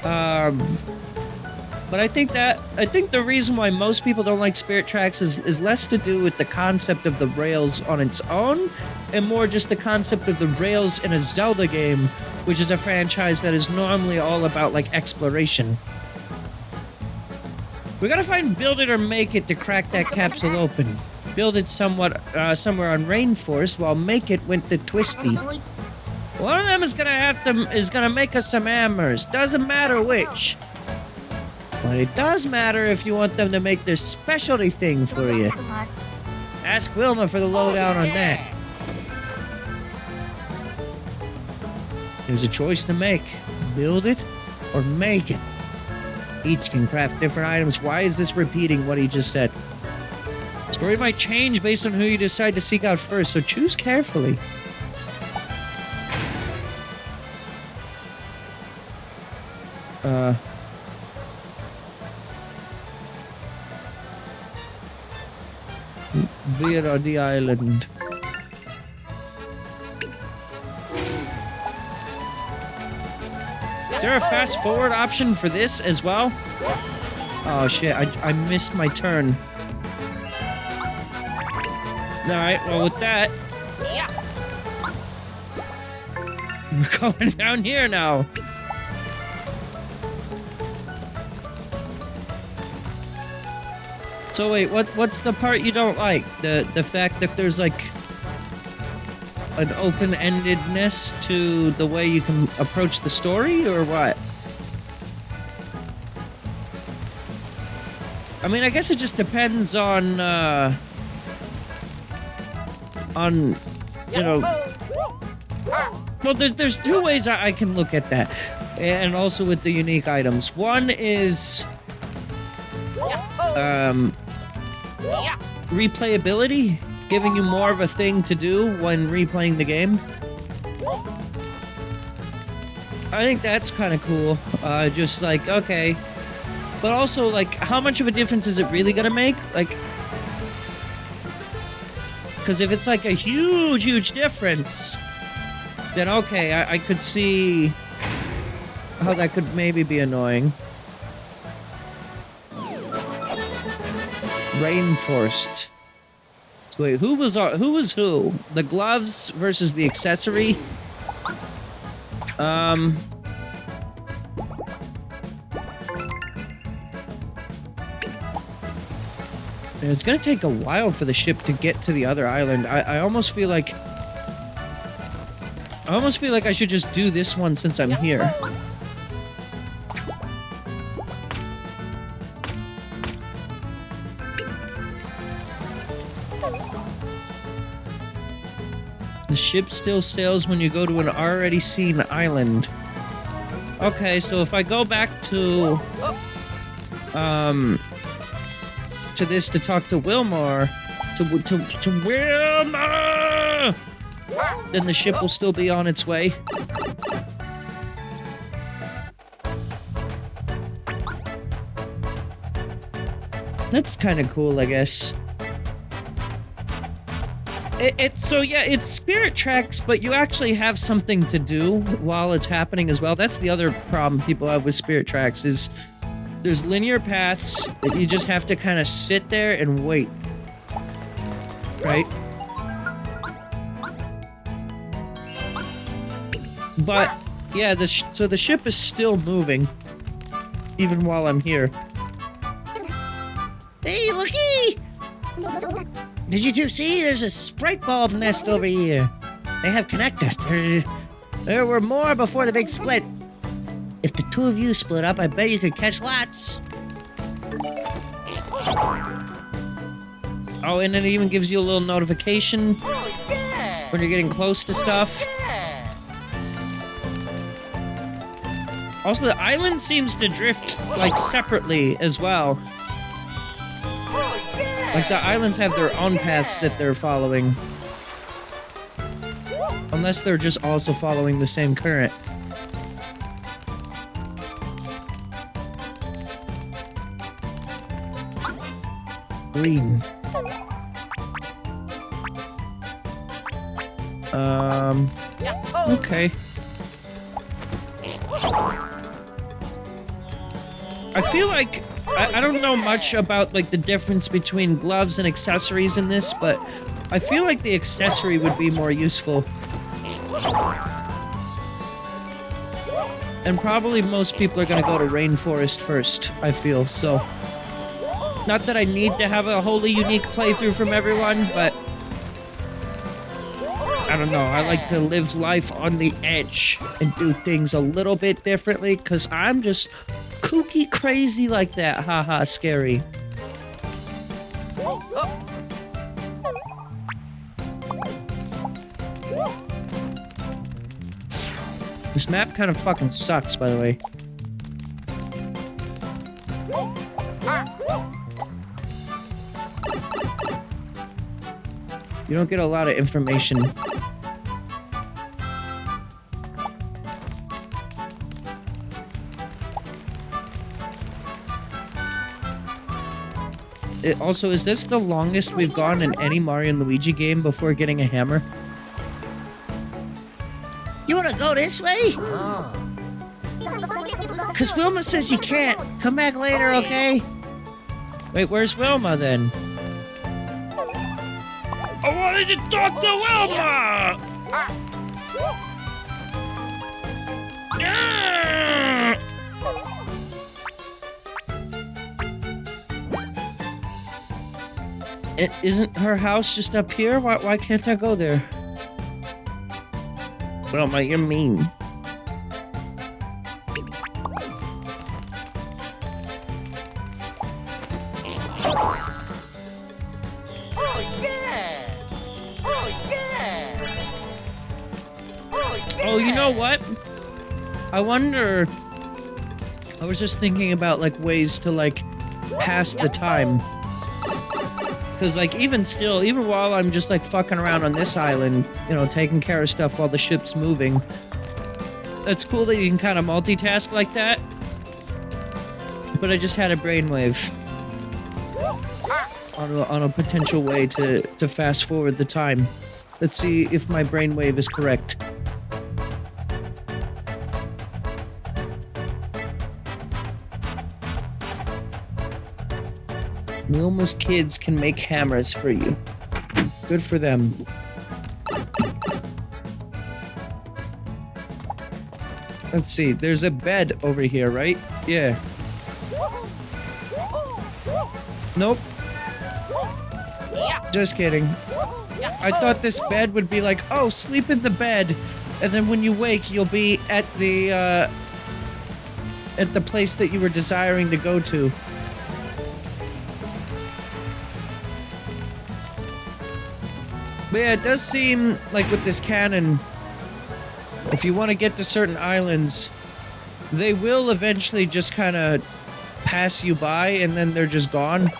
[SPEAKER 1] But I think the reason why most people don't like Spirit Tracks is less to do with the concept of the rails on its own, and more just the concept of the rails in a Zelda game, which is a franchise that is normally all about, like, exploration. We gotta find Build It or Make It to crack that capsule open. Build It somewhere on Rainforest, while Make It went to Twisty. One of them is gonna make us some hammers. Doesn't matter which. But it does matter if you want them to make their specialty thing for you. Ask Wilma for the lowdown on that. There's a choice to make. Build it or make it. Each can craft different items. Why is this repeating what he just said? Story might change based on who you decide to seek out first, so choose carefully. Where are the island? Is there a fast forward option for this as well? Oh shit, I missed my turn. Alright, well with that, we're going down here now. So wait, what's the part you don't like? The fact that there's like an open-endedness to the way you can approach the story, or what? I mean, I guess it just depends on you know. Well, there's two ways I can look at that, and also with the unique items. One is replayability, giving you more of a thing to do when replaying the game. I think that's kind of cool. Just like, okay. But also, like, how much of a difference is it really gonna make? Like, because if it's like a huge difference, then okay, I could see how that could maybe be annoying. Rainforest. So wait, who was who? The gloves versus the accessory? It's gonna take a while for the ship to get to the other island. I almost feel like I should just do this one since I'm here. The ship still sails when you go to an already seen island. Okay, so if I go back to this to talk to Wilmore, to Wilmore, then the ship will still be on its way. That's kind of cool, I guess. So yeah, it's spirit tracks, but you actually have something to do while it's happening as well. That's the other problem people have with spirit tracks is there's linear paths that you just have to kind of sit there and wait. Right? But yeah, so the ship is still moving even while I'm here.
[SPEAKER 4] Hey, looky! Did you two see? There's a Sprite bulb nest over here. They have connectors. There were more before the big split. If the two of you split up, I bet you could catch lots.
[SPEAKER 1] Oh, and it even gives you a little notification when you're getting close to stuff. Also, the island seems to drift, like, separately as well. Like, the islands have their own paths that they're following. Unless they're just also following the same current. Green. Okay. I feel like I don't know much about like the difference between gloves and accessories in this, but I feel like the accessory would be more useful. And probably most people are gonna go to Rainforest first, I feel, so. Not that I need to have a wholly unique playthrough from everyone, but I don't know, I like to live life on the edge and do things a little bit differently, because I'm just kooky crazy like that. Haha, scary. This map kind of fucking sucks, by the way. You don't get a lot of information. Also, is this the longest we've gone in any Mario and Luigi game before getting a hammer?
[SPEAKER 4] You wanna go this way? Cause Wilma says you can't. Come back later, okay?
[SPEAKER 1] Wait, where's Wilma then? I wanted to talk to Wilma! Ah! Isn't her house just up here? Why can't I go there? Wilma, you're mean.
[SPEAKER 2] Oh yeah! Oh yeah! Oh yeah!
[SPEAKER 1] Oh, you know what? I wonder... I was just thinking about, like, ways to, like, pass the time. Because, like, even still, even while I'm just, like, fucking around on this island, you know, taking care of stuff while the ship's moving, it's cool that you can kind of multitask like that. But I just had a brainwave on a potential way to fast forward the time. Let's see if my brainwave is correct. Wilma's kids can make hammers for you. Good for them. Let's see, there's a bed over here, right? Yeah. Nope. Just kidding. I thought this bed would be like, oh, sleep in the bed, and then when you wake, you'll be at the place that you were desiring to go to. But yeah, it does seem like with this cannon, if you want to get to certain islands, they will eventually just kind of pass you by and then they're just gone.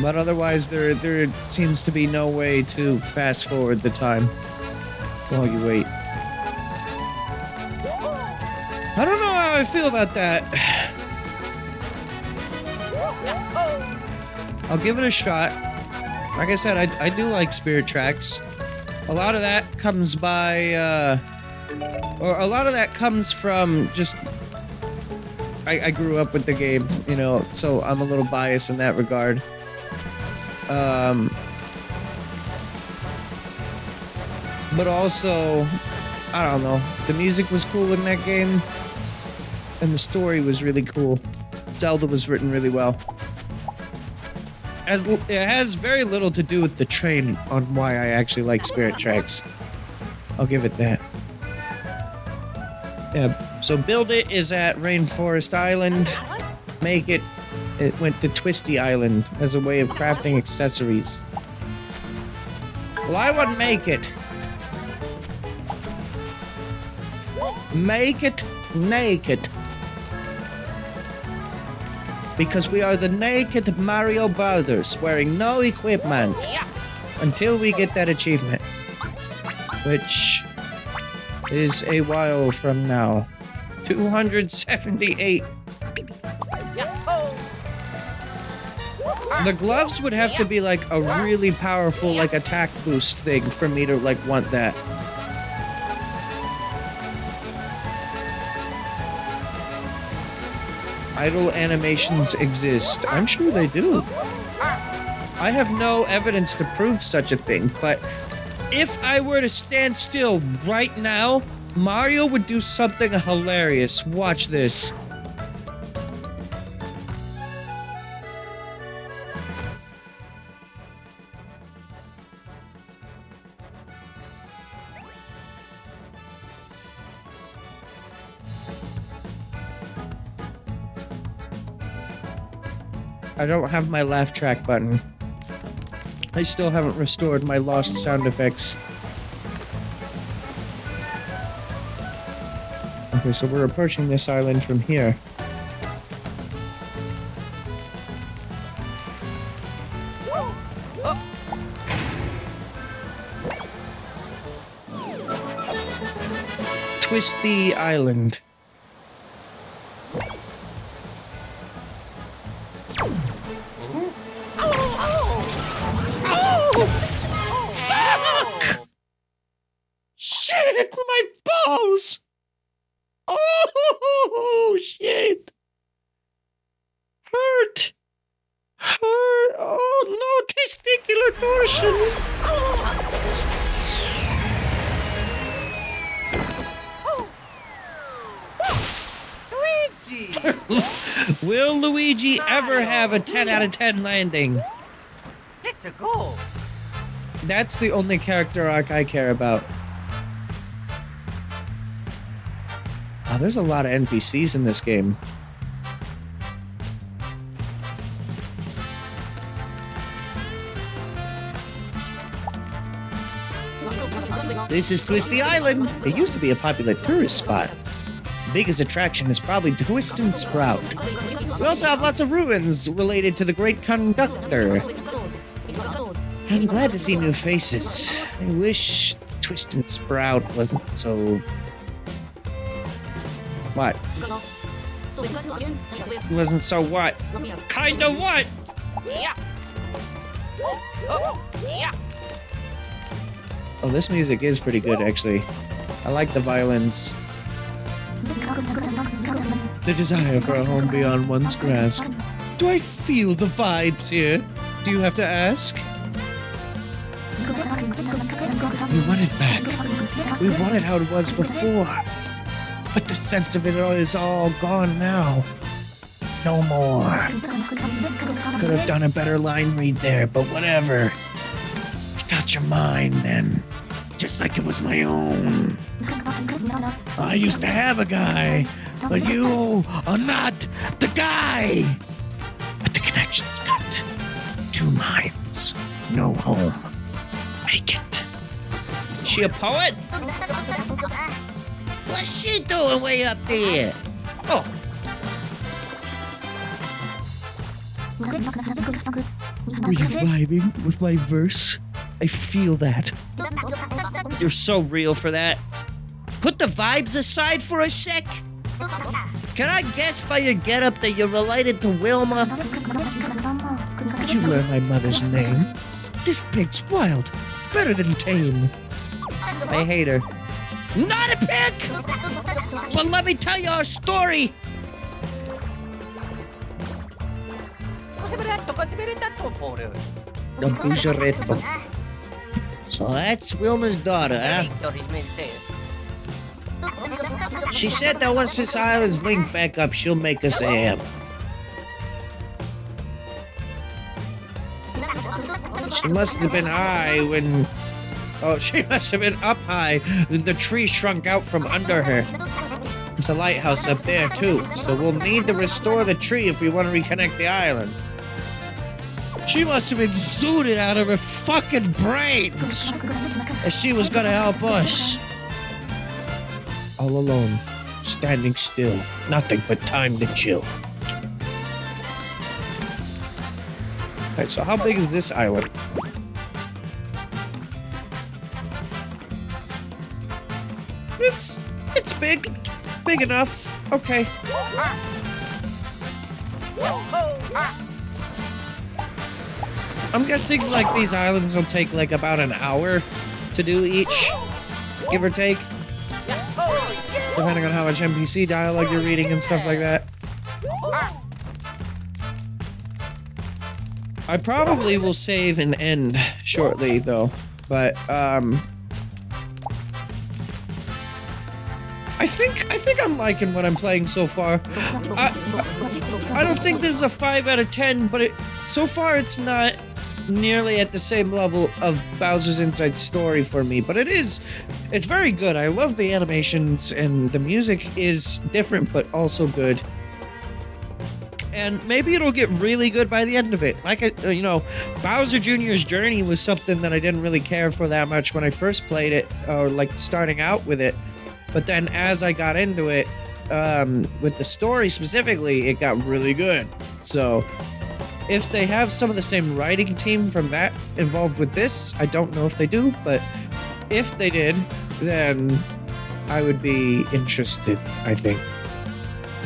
[SPEAKER 1] But otherwise, there seems to be no way to fast forward the time while you wait. I don't know how I feel about that. I'll give it a shot. Like I said, I do like Spirit Tracks. A lot of that comes by, or a lot of that comes from just... I grew up with the game, you know, so I'm a little biased in that regard. But also, I don't know, the music was cool in that game, and the story was really cool. Zelda was written really well. It has very little to do with the train on why I actually like Spirit Tracks. I'll give it that. Yeah, so Build It is at Rainforest Island. Make It went to Twisty Island as a way of crafting accessories. Well, I would make it. Make it naked. Because we are the naked Mario Brothers, wearing no equipment. Until we get that achievement. Which is a while from now. 278. The gloves would have to be like a really powerful like attack boost thing for me to like want that. Idle animations exist. I'm sure they do. I have no evidence to prove such a thing, but if I were to stand still right now, Mario would do something hilarious. Watch this. I don't have my laugh track button. I still haven't restored my lost sound effects. Okay, so we're approaching this island from here. Twisty Island. Fuck! Shit, my balls! Oh, shit! Hurt! Hurt! Oh, no, testicular torsion!
[SPEAKER 2] Luigi!
[SPEAKER 1] Will Luigi ever have a 10 out of 10 landing?
[SPEAKER 2] Let's go!
[SPEAKER 1] That's the only character arc I care about. Oh, there's a lot of NPCs in this game.
[SPEAKER 4] This is Twisty Island. It used to be a popular tourist spot. The biggest attraction is probably Twist and Sprout.
[SPEAKER 1] We also have lots of ruins related to the Great Conductor.
[SPEAKER 4] I'm glad to see new faces. I wish Twist and Sprout wasn't so...
[SPEAKER 1] What? Wasn't so what? Kinda what?
[SPEAKER 2] Yeah! Oh, yeah!
[SPEAKER 1] Oh, this music is pretty good, actually. I like the violins.
[SPEAKER 3] The desire for a home beyond one's grasp. Do I feel the vibes here? Do you have to ask? We want it back. We want it how it was before. But the sense of it all is all gone now. No more. Could have done a better line read there, but whatever. I felt your mind then, just like it was my own. I used to have a guy, but you are not the guy. But the connection's cut. Two minds, no home. Make it.
[SPEAKER 1] Is she a poet?
[SPEAKER 4] What's she doing way up there? Oh,
[SPEAKER 3] Were you vibing with my verse? I feel that.
[SPEAKER 1] You're so real for that.
[SPEAKER 4] put the vibes aside for a sec. Can I guess by your getup that you're related to Wilma?
[SPEAKER 3] Did you learn my mother's name? This pig's wild. Better than tame.
[SPEAKER 1] I hate her.
[SPEAKER 4] Not a pig! But let me tell you a story. So that's Wilma's daughter, huh? She said that once this island's linked back up, she'll make us a ham.
[SPEAKER 1] She must have been high when... Oh, she must have been up high when the tree shrunk out from under her. There's a lighthouse up there, too, so we'll need to restore the tree if we want to reconnect the island. She must have been zooted out of her fucking brains as she was gonna help us. All alone, standing still, nothing but time to chill. Alright, so how big is this island? It's big. Big enough. Okay. I'm guessing like these islands will take like about an hour to do each, give or take. Depending on how much NPC dialogue you're reading and stuff like that. I probably will save and end shortly though, but I think I'm liking what I'm playing so far. I don't think this is a 5 out of 10, but so far it's not nearly at the same level of Bowser's Inside Story for me, but it's very good. I love the animations and the music is different but also good. And maybe it'll get really good by the end of it. Like, Bowser Jr.'s Journey was something that I didn't really care for that much when I first played it, or like starting out with it. But then as I got into it, with the story specifically, it got really good. So if they have some of the same writing team from that involved with this, I don't know if they do, but if they did, then I would be interested, I think.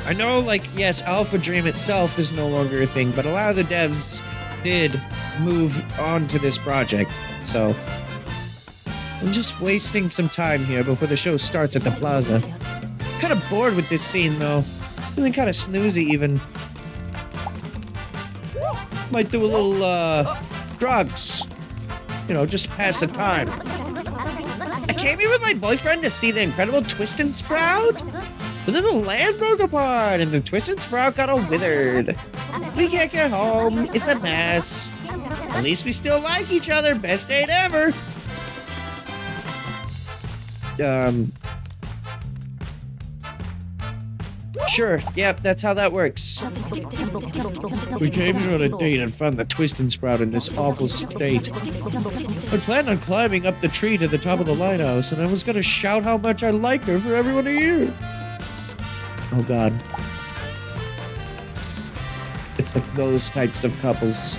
[SPEAKER 1] I know, like, yes, Alpha Dream itself is no longer a thing, but a lot of the devs did move on to this project, so I'm just wasting some time here before the show starts at the plaza. Kind of bored with this scene, though. Feeling kind of snoozy, even. Might do a little, drugs. You know, just pass the time. I came here with my boyfriend to see the incredible Twist and Sprout. But then the land broke apart and the Twist and Sprout got all withered. We can't get home. It's a mess. At least we still like each other. Best date ever. Sure. Yep, that's how that works. We came here on a date and found the Twist and Sprout in this awful state. I planned on climbing up the tree to the top of the lighthouse, and I was gonna shout how much I like her for everyone to hear. Oh god. It's like those types of couples.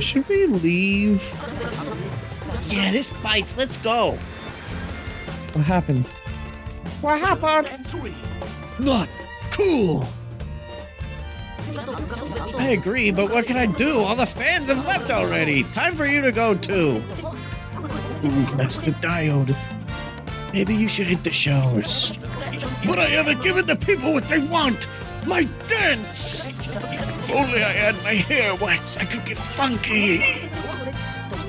[SPEAKER 1] Should we leave?
[SPEAKER 4] Yeah, this bites. Let's go.
[SPEAKER 1] What happened?
[SPEAKER 4] What happened? Not cool.
[SPEAKER 1] I agree, but what can I do? All the fans have left already. Time for you to go too. Ooh, Master Diode. Maybe you should hit the showers.
[SPEAKER 3] But I haven't given the people what they want! My dance! If only I had my hair wax, I could get funky!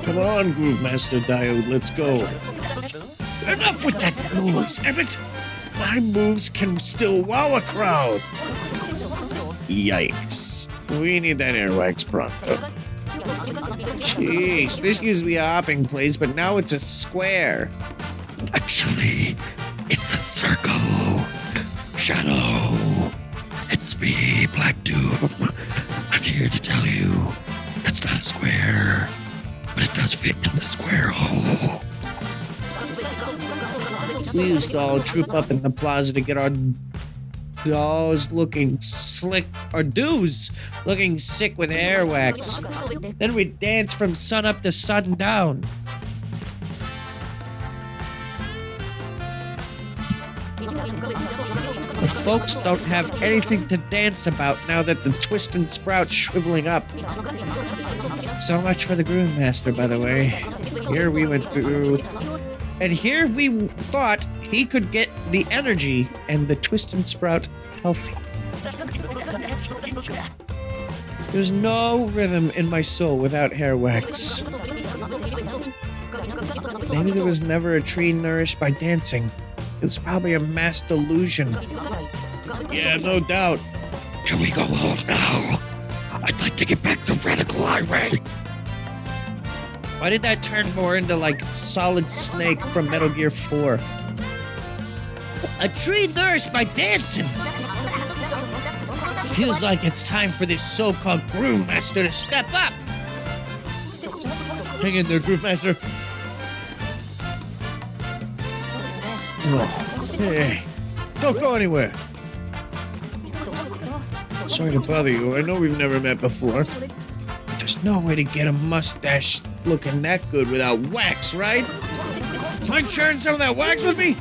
[SPEAKER 1] Come on, Groove Master Diode, let's go.
[SPEAKER 3] Enough with that noise, Emmett! My moves can still wow a crowd!
[SPEAKER 1] Yikes. We need that airwax pronto. Jeez, this used to be a hopping place, but now it's a square.
[SPEAKER 3] Actually, it's a circle. Shadow. It's me, Black Doom. I'm here to tell you that's not a square, but it does fit in the square hole.
[SPEAKER 1] We used to all troop up in the plaza to get our dolls looking slick, or dudes looking sick with hair wax. Then we'd dance from sun up to sundown. The folks don't have anything to dance about now that the Twist and Sprout's shriveling up. So much for the Groove Master, by the way. Here we went through... And here we thought he could get the energy and the Twist and Sprout healthy. There's no rhythm in my soul without hair wax. Maybe there was never a tree nourished by dancing. It was probably a mass delusion.
[SPEAKER 3] Yeah, no doubt. Can we go home now? I'd like to get back to Radical Highway.
[SPEAKER 1] Why did that turn more into like Solid Snake from Metal Gear 4?
[SPEAKER 4] A tree nourished by dancing.
[SPEAKER 1] Feels like it's time for this so-called Groove Master to step up.
[SPEAKER 3] Hang in there, Groove Master.
[SPEAKER 1] Oh, hey, don't go anywhere. Sorry to bother you. I know we've never met before. But there's no way to get a mustache looking that good without wax, right? Mind sharing some of that wax with me?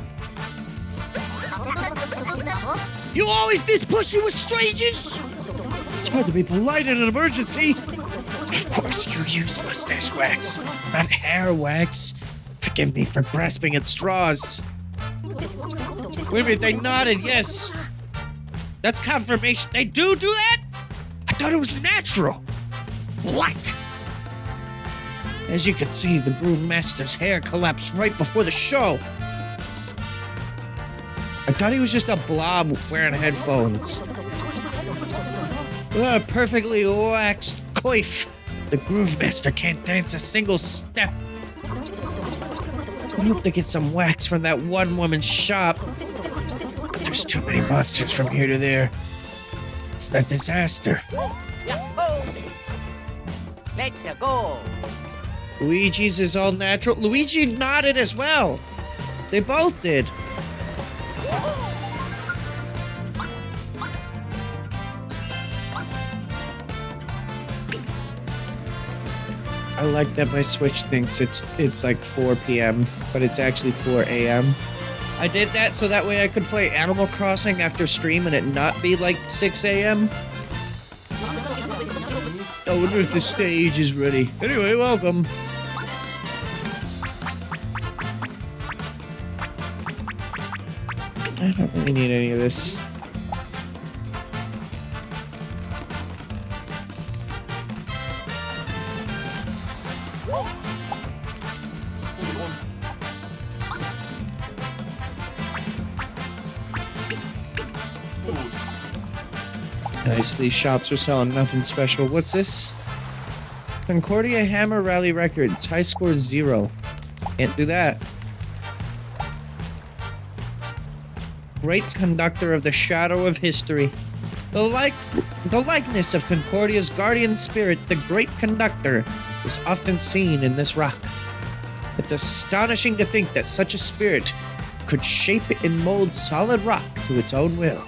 [SPEAKER 4] You always this pushy with strangers?
[SPEAKER 1] It's hard to be polite in an emergency. Of course you use mustache wax, not hair wax. Forgive me for grasping at straws. Wait a minute, they nodded, yes. That's confirmation. They do that? I thought it was natural. What? As you can see, the Groove Master's hair collapsed right before the show. I thought he was just a blob wearing headphones. What a perfectly waxed coif. The Groove Master can't dance a single step. I hope to get some wax from that one woman's shop. There's too many monsters from here to there. It's a disaster.
[SPEAKER 2] Let's go.
[SPEAKER 1] Luigi's is all natural. Luigi nodded as well. They both did. I like that my Switch thinks it's like 4 p.m., but it's actually 4 a.m. I did that so that way I could play Animal Crossing after stream and it not be like 6 a.m. I wonder if the stage is ready. Anyway, welcome. I don't really need any of this. Nice, these shops are selling nothing special. What's this? Concordia Hammer Rally Records. High score 0. Can't do that. Great conductor of the shadow of history. The likeness of Concordia's guardian spirit, the great conductor, is often seen in this rock. It's astonishing to think that such a spirit could shape and mold solid rock to its own will.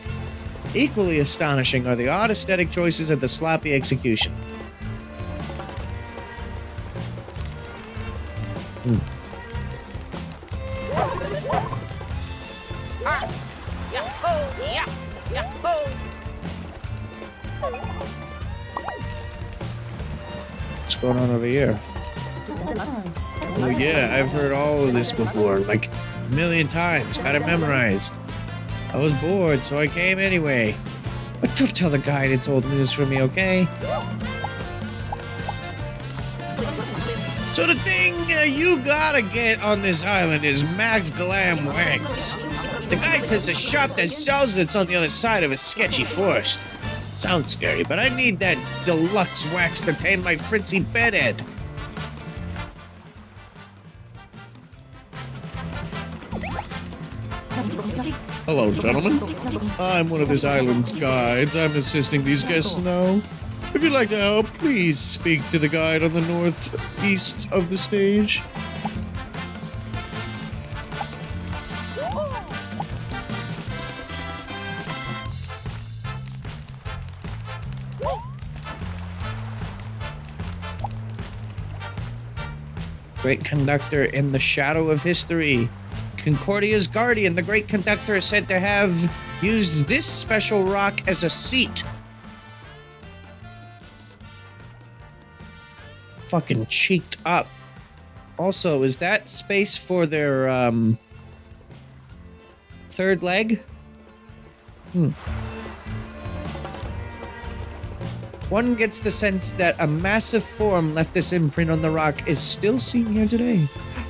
[SPEAKER 1] Equally astonishing are the odd aesthetic choices of the sloppy execution. What's going on over here? Oh yeah, I've heard all of this before, like a million times. Got it memorized. I was bored, so I came anyway. But don't tell the guide it's old news for me, okay? So the thing you gotta get on this island is Max Glam Wax. The guide says the shop that sells it's on the other side of a sketchy forest. Sounds scary, but I need that deluxe wax to tame my fritzy bedhead.
[SPEAKER 3] Hello, gentlemen. I'm one of this island's guides. I'm assisting these guests now. If you'd like to help, please speak to the guide on the northeast of the stage.
[SPEAKER 1] Great conductor in the shadow of history. Concordia's guardian, the great conductor, is said to have used this special rock as a seat. Fucking cheeked up. Also, is that space for their, third leg? One gets the sense that a massive form left this imprint on the rock is still seen here today.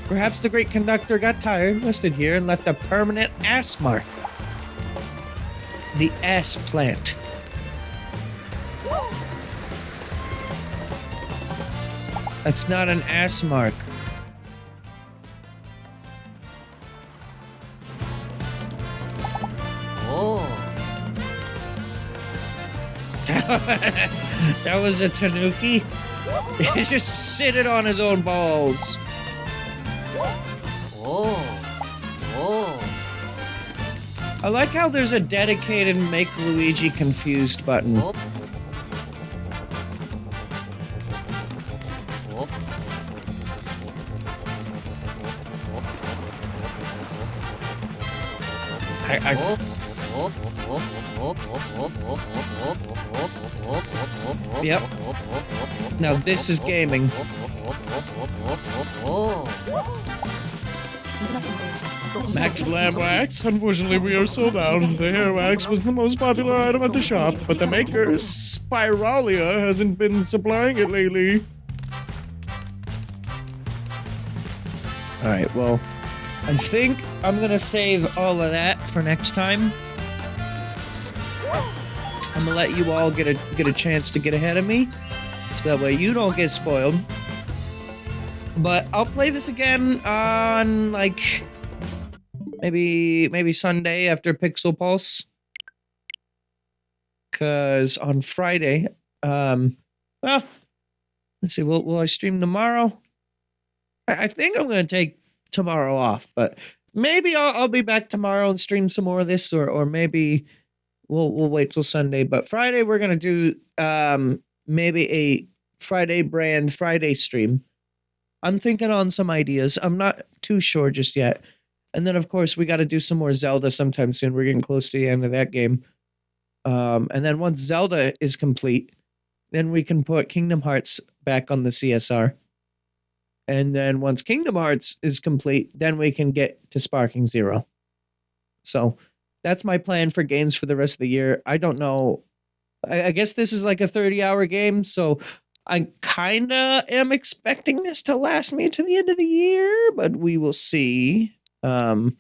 [SPEAKER 1] Perhaps the great conductor got tired, rested here, and left a permanent ass mark. The ass plant. That's not an ass mark.
[SPEAKER 2] Oh.
[SPEAKER 1] That was a tanuki? He just sitting on his own balls.
[SPEAKER 2] Oh.
[SPEAKER 1] I like how there's a dedicated Make Luigi Confused button.
[SPEAKER 2] Oh.
[SPEAKER 1] Yep. Now this is gaming.
[SPEAKER 3] Max Glam Wax. Unfortunately, we are sold out. The hair wax was the most popular item at the shop, but the maker, Spiralia, hasn't been supplying it lately.
[SPEAKER 1] Alright, well, I think I'm gonna save all of that for next time. I'm gonna let you all get a chance to get ahead of me, so that way you don't get spoiled. But I'll play this again on, like, maybe Sunday after Pixel Pulse. Cause on Friday, well, let's see, will I stream tomorrow? I think I'm gonna take tomorrow off, but maybe I'll be back tomorrow and stream some more of this, or maybe we'll wait till Sunday. But Friday we're gonna do maybe a Friday stream I'm thinking on some ideas. I'm not too sure just yet. And then, of course, we got to do some more Zelda sometime soon. We're getting close to the end of that game. And then once Zelda is complete, then we can put Kingdom Hearts back on the CSR. And then once Kingdom Hearts is complete, then we can get to Sparking Zero. So that's my plan for games for the rest of the year. I don't know. I guess this is like a 30-hour game, so I kind of am expecting this to last me to the end of the year, but we will see. I'm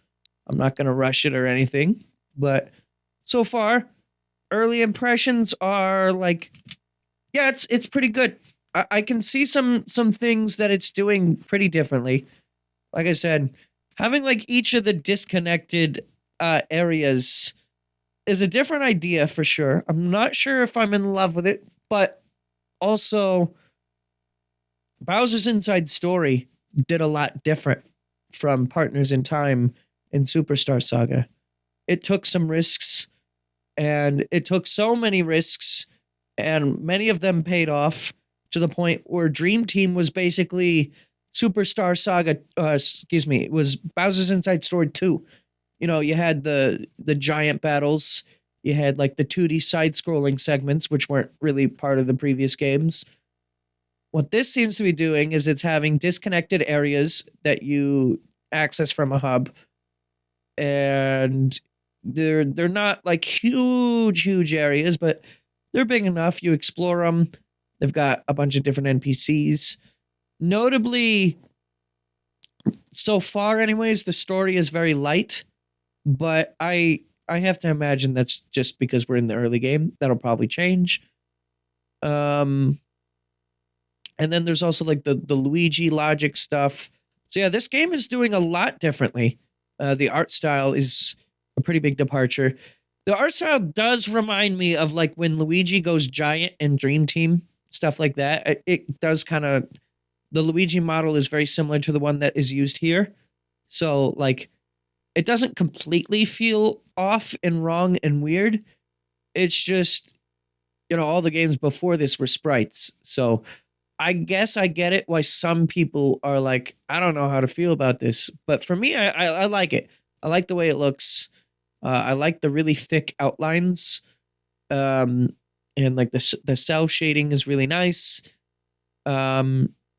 [SPEAKER 1] not going to rush it or anything, but so far, early impressions are like, yeah, it's pretty good. I can see some things that it's doing pretty differently. Like I said, having like each of the disconnected areas is a different idea for sure. I'm not sure if I'm in love with it, but also Bowser's Inside Story did a lot different from Partners in Time in Superstar Saga. It took some risks, and it took so many risks, and many of them paid off to the point where Dream Team was basically Superstar Saga, it was Bowser's Inside Story 2. You know, you had the giant battles, you had like the 2D side-scrolling segments, which weren't really part of the previous games. What this seems to be doing is it's having disconnected areas that you access from a hub, and they're not like huge areas, but they're big enough. You explore them. They've got a bunch of different NPCs. Notably, so far anyways, the story is very light, but I have to imagine that's just because we're in the early game. That'll probably change. And then there's also like the Luigi logic stuff. So yeah, this game is doing a lot differently. The art style is a pretty big departure. The art style does remind me of like when Luigi goes giant in Dream Team, stuff like that. It does kind of, the Luigi model is very similar to the one that is used here. So like, it doesn't completely feel off and wrong and weird. It's just, you know, all the games before this were sprites. So I guess I get it why some people are like, I don't know how to feel about this. But for me, I like it. I like the way it looks. I like the really thick outlines. And like the cell shading is really nice.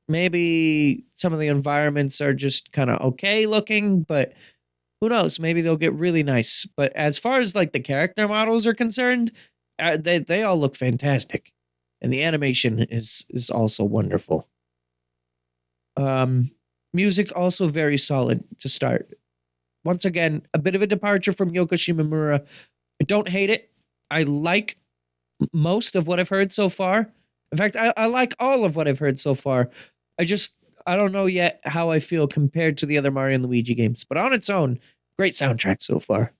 [SPEAKER 1] Maybe some of the environments are just kind of okay looking, but who knows? Maybe they'll get really nice. But as far as like the character models are concerned, they all look fantastic. And the animation is also wonderful. Music also very solid to start. Once again, a bit of a departure from Yoko Shimomura. I don't hate it. I like most of what I've heard so far. In fact, I like all of what I've heard so far. I don't know yet how I feel compared to the other Mario and Luigi games. But on its own, great soundtrack so far.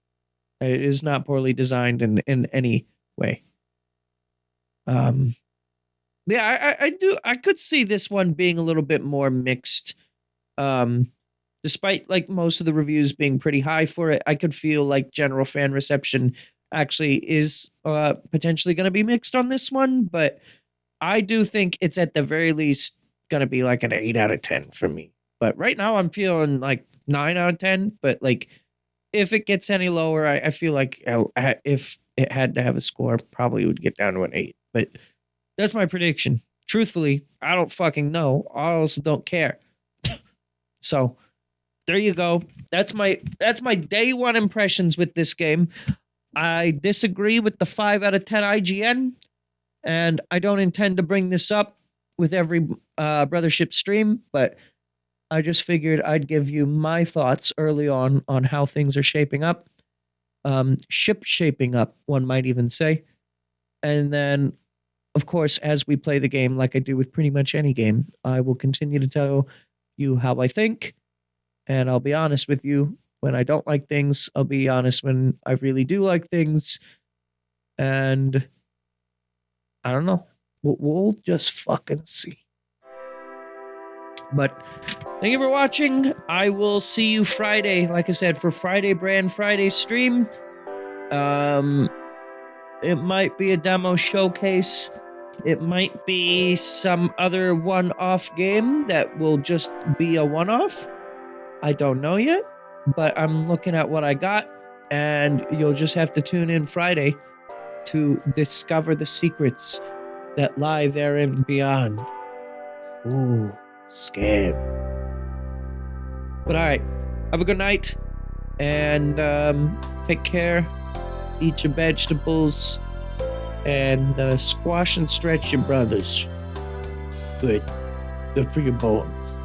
[SPEAKER 1] It is not poorly designed in any way. Yeah, I could see this one being a little bit more mixed. Despite like most of the reviews being pretty high for it, I could feel like general fan reception actually is potentially going to be mixed on this one, but I do think it's at the very least going to be like an 8 out of 10 for me. But right now I'm feeling like 9 out of 10, but like if it gets any lower, I feel like if it had to have a score, probably would get down to an 8. But that's my prediction. Truthfully, I don't fucking know. I also don't care. So there you go. That's my day one impressions with this game. I disagree with the 5 out of 10 IGN, and I don't intend to bring this up with every Brothership stream, but I just figured I'd give you my thoughts early on how things are shaping up. Shaping up, one might even say. And then, of course, as we play the game, like I do with pretty much any game, I will continue to tell you how I think, and I'll be honest with you when I don't like things. I'll be honest when I really do like things, and I don't know. We'll just fucking see. But thank you for watching. I will see you Friday, like I said, for Friday Brand Friday stream. It might be a demo showcase. It might be some other one-off game that will just be a one-off. I don't know yet, but I'm looking at what I got, and you'll just have to tune in Friday to discover the secrets that lie there and beyond. Ooh, scared. But all right, have a good night, and take care. Eat your vegetables, and squash and stretch your brothers. Good for your bones.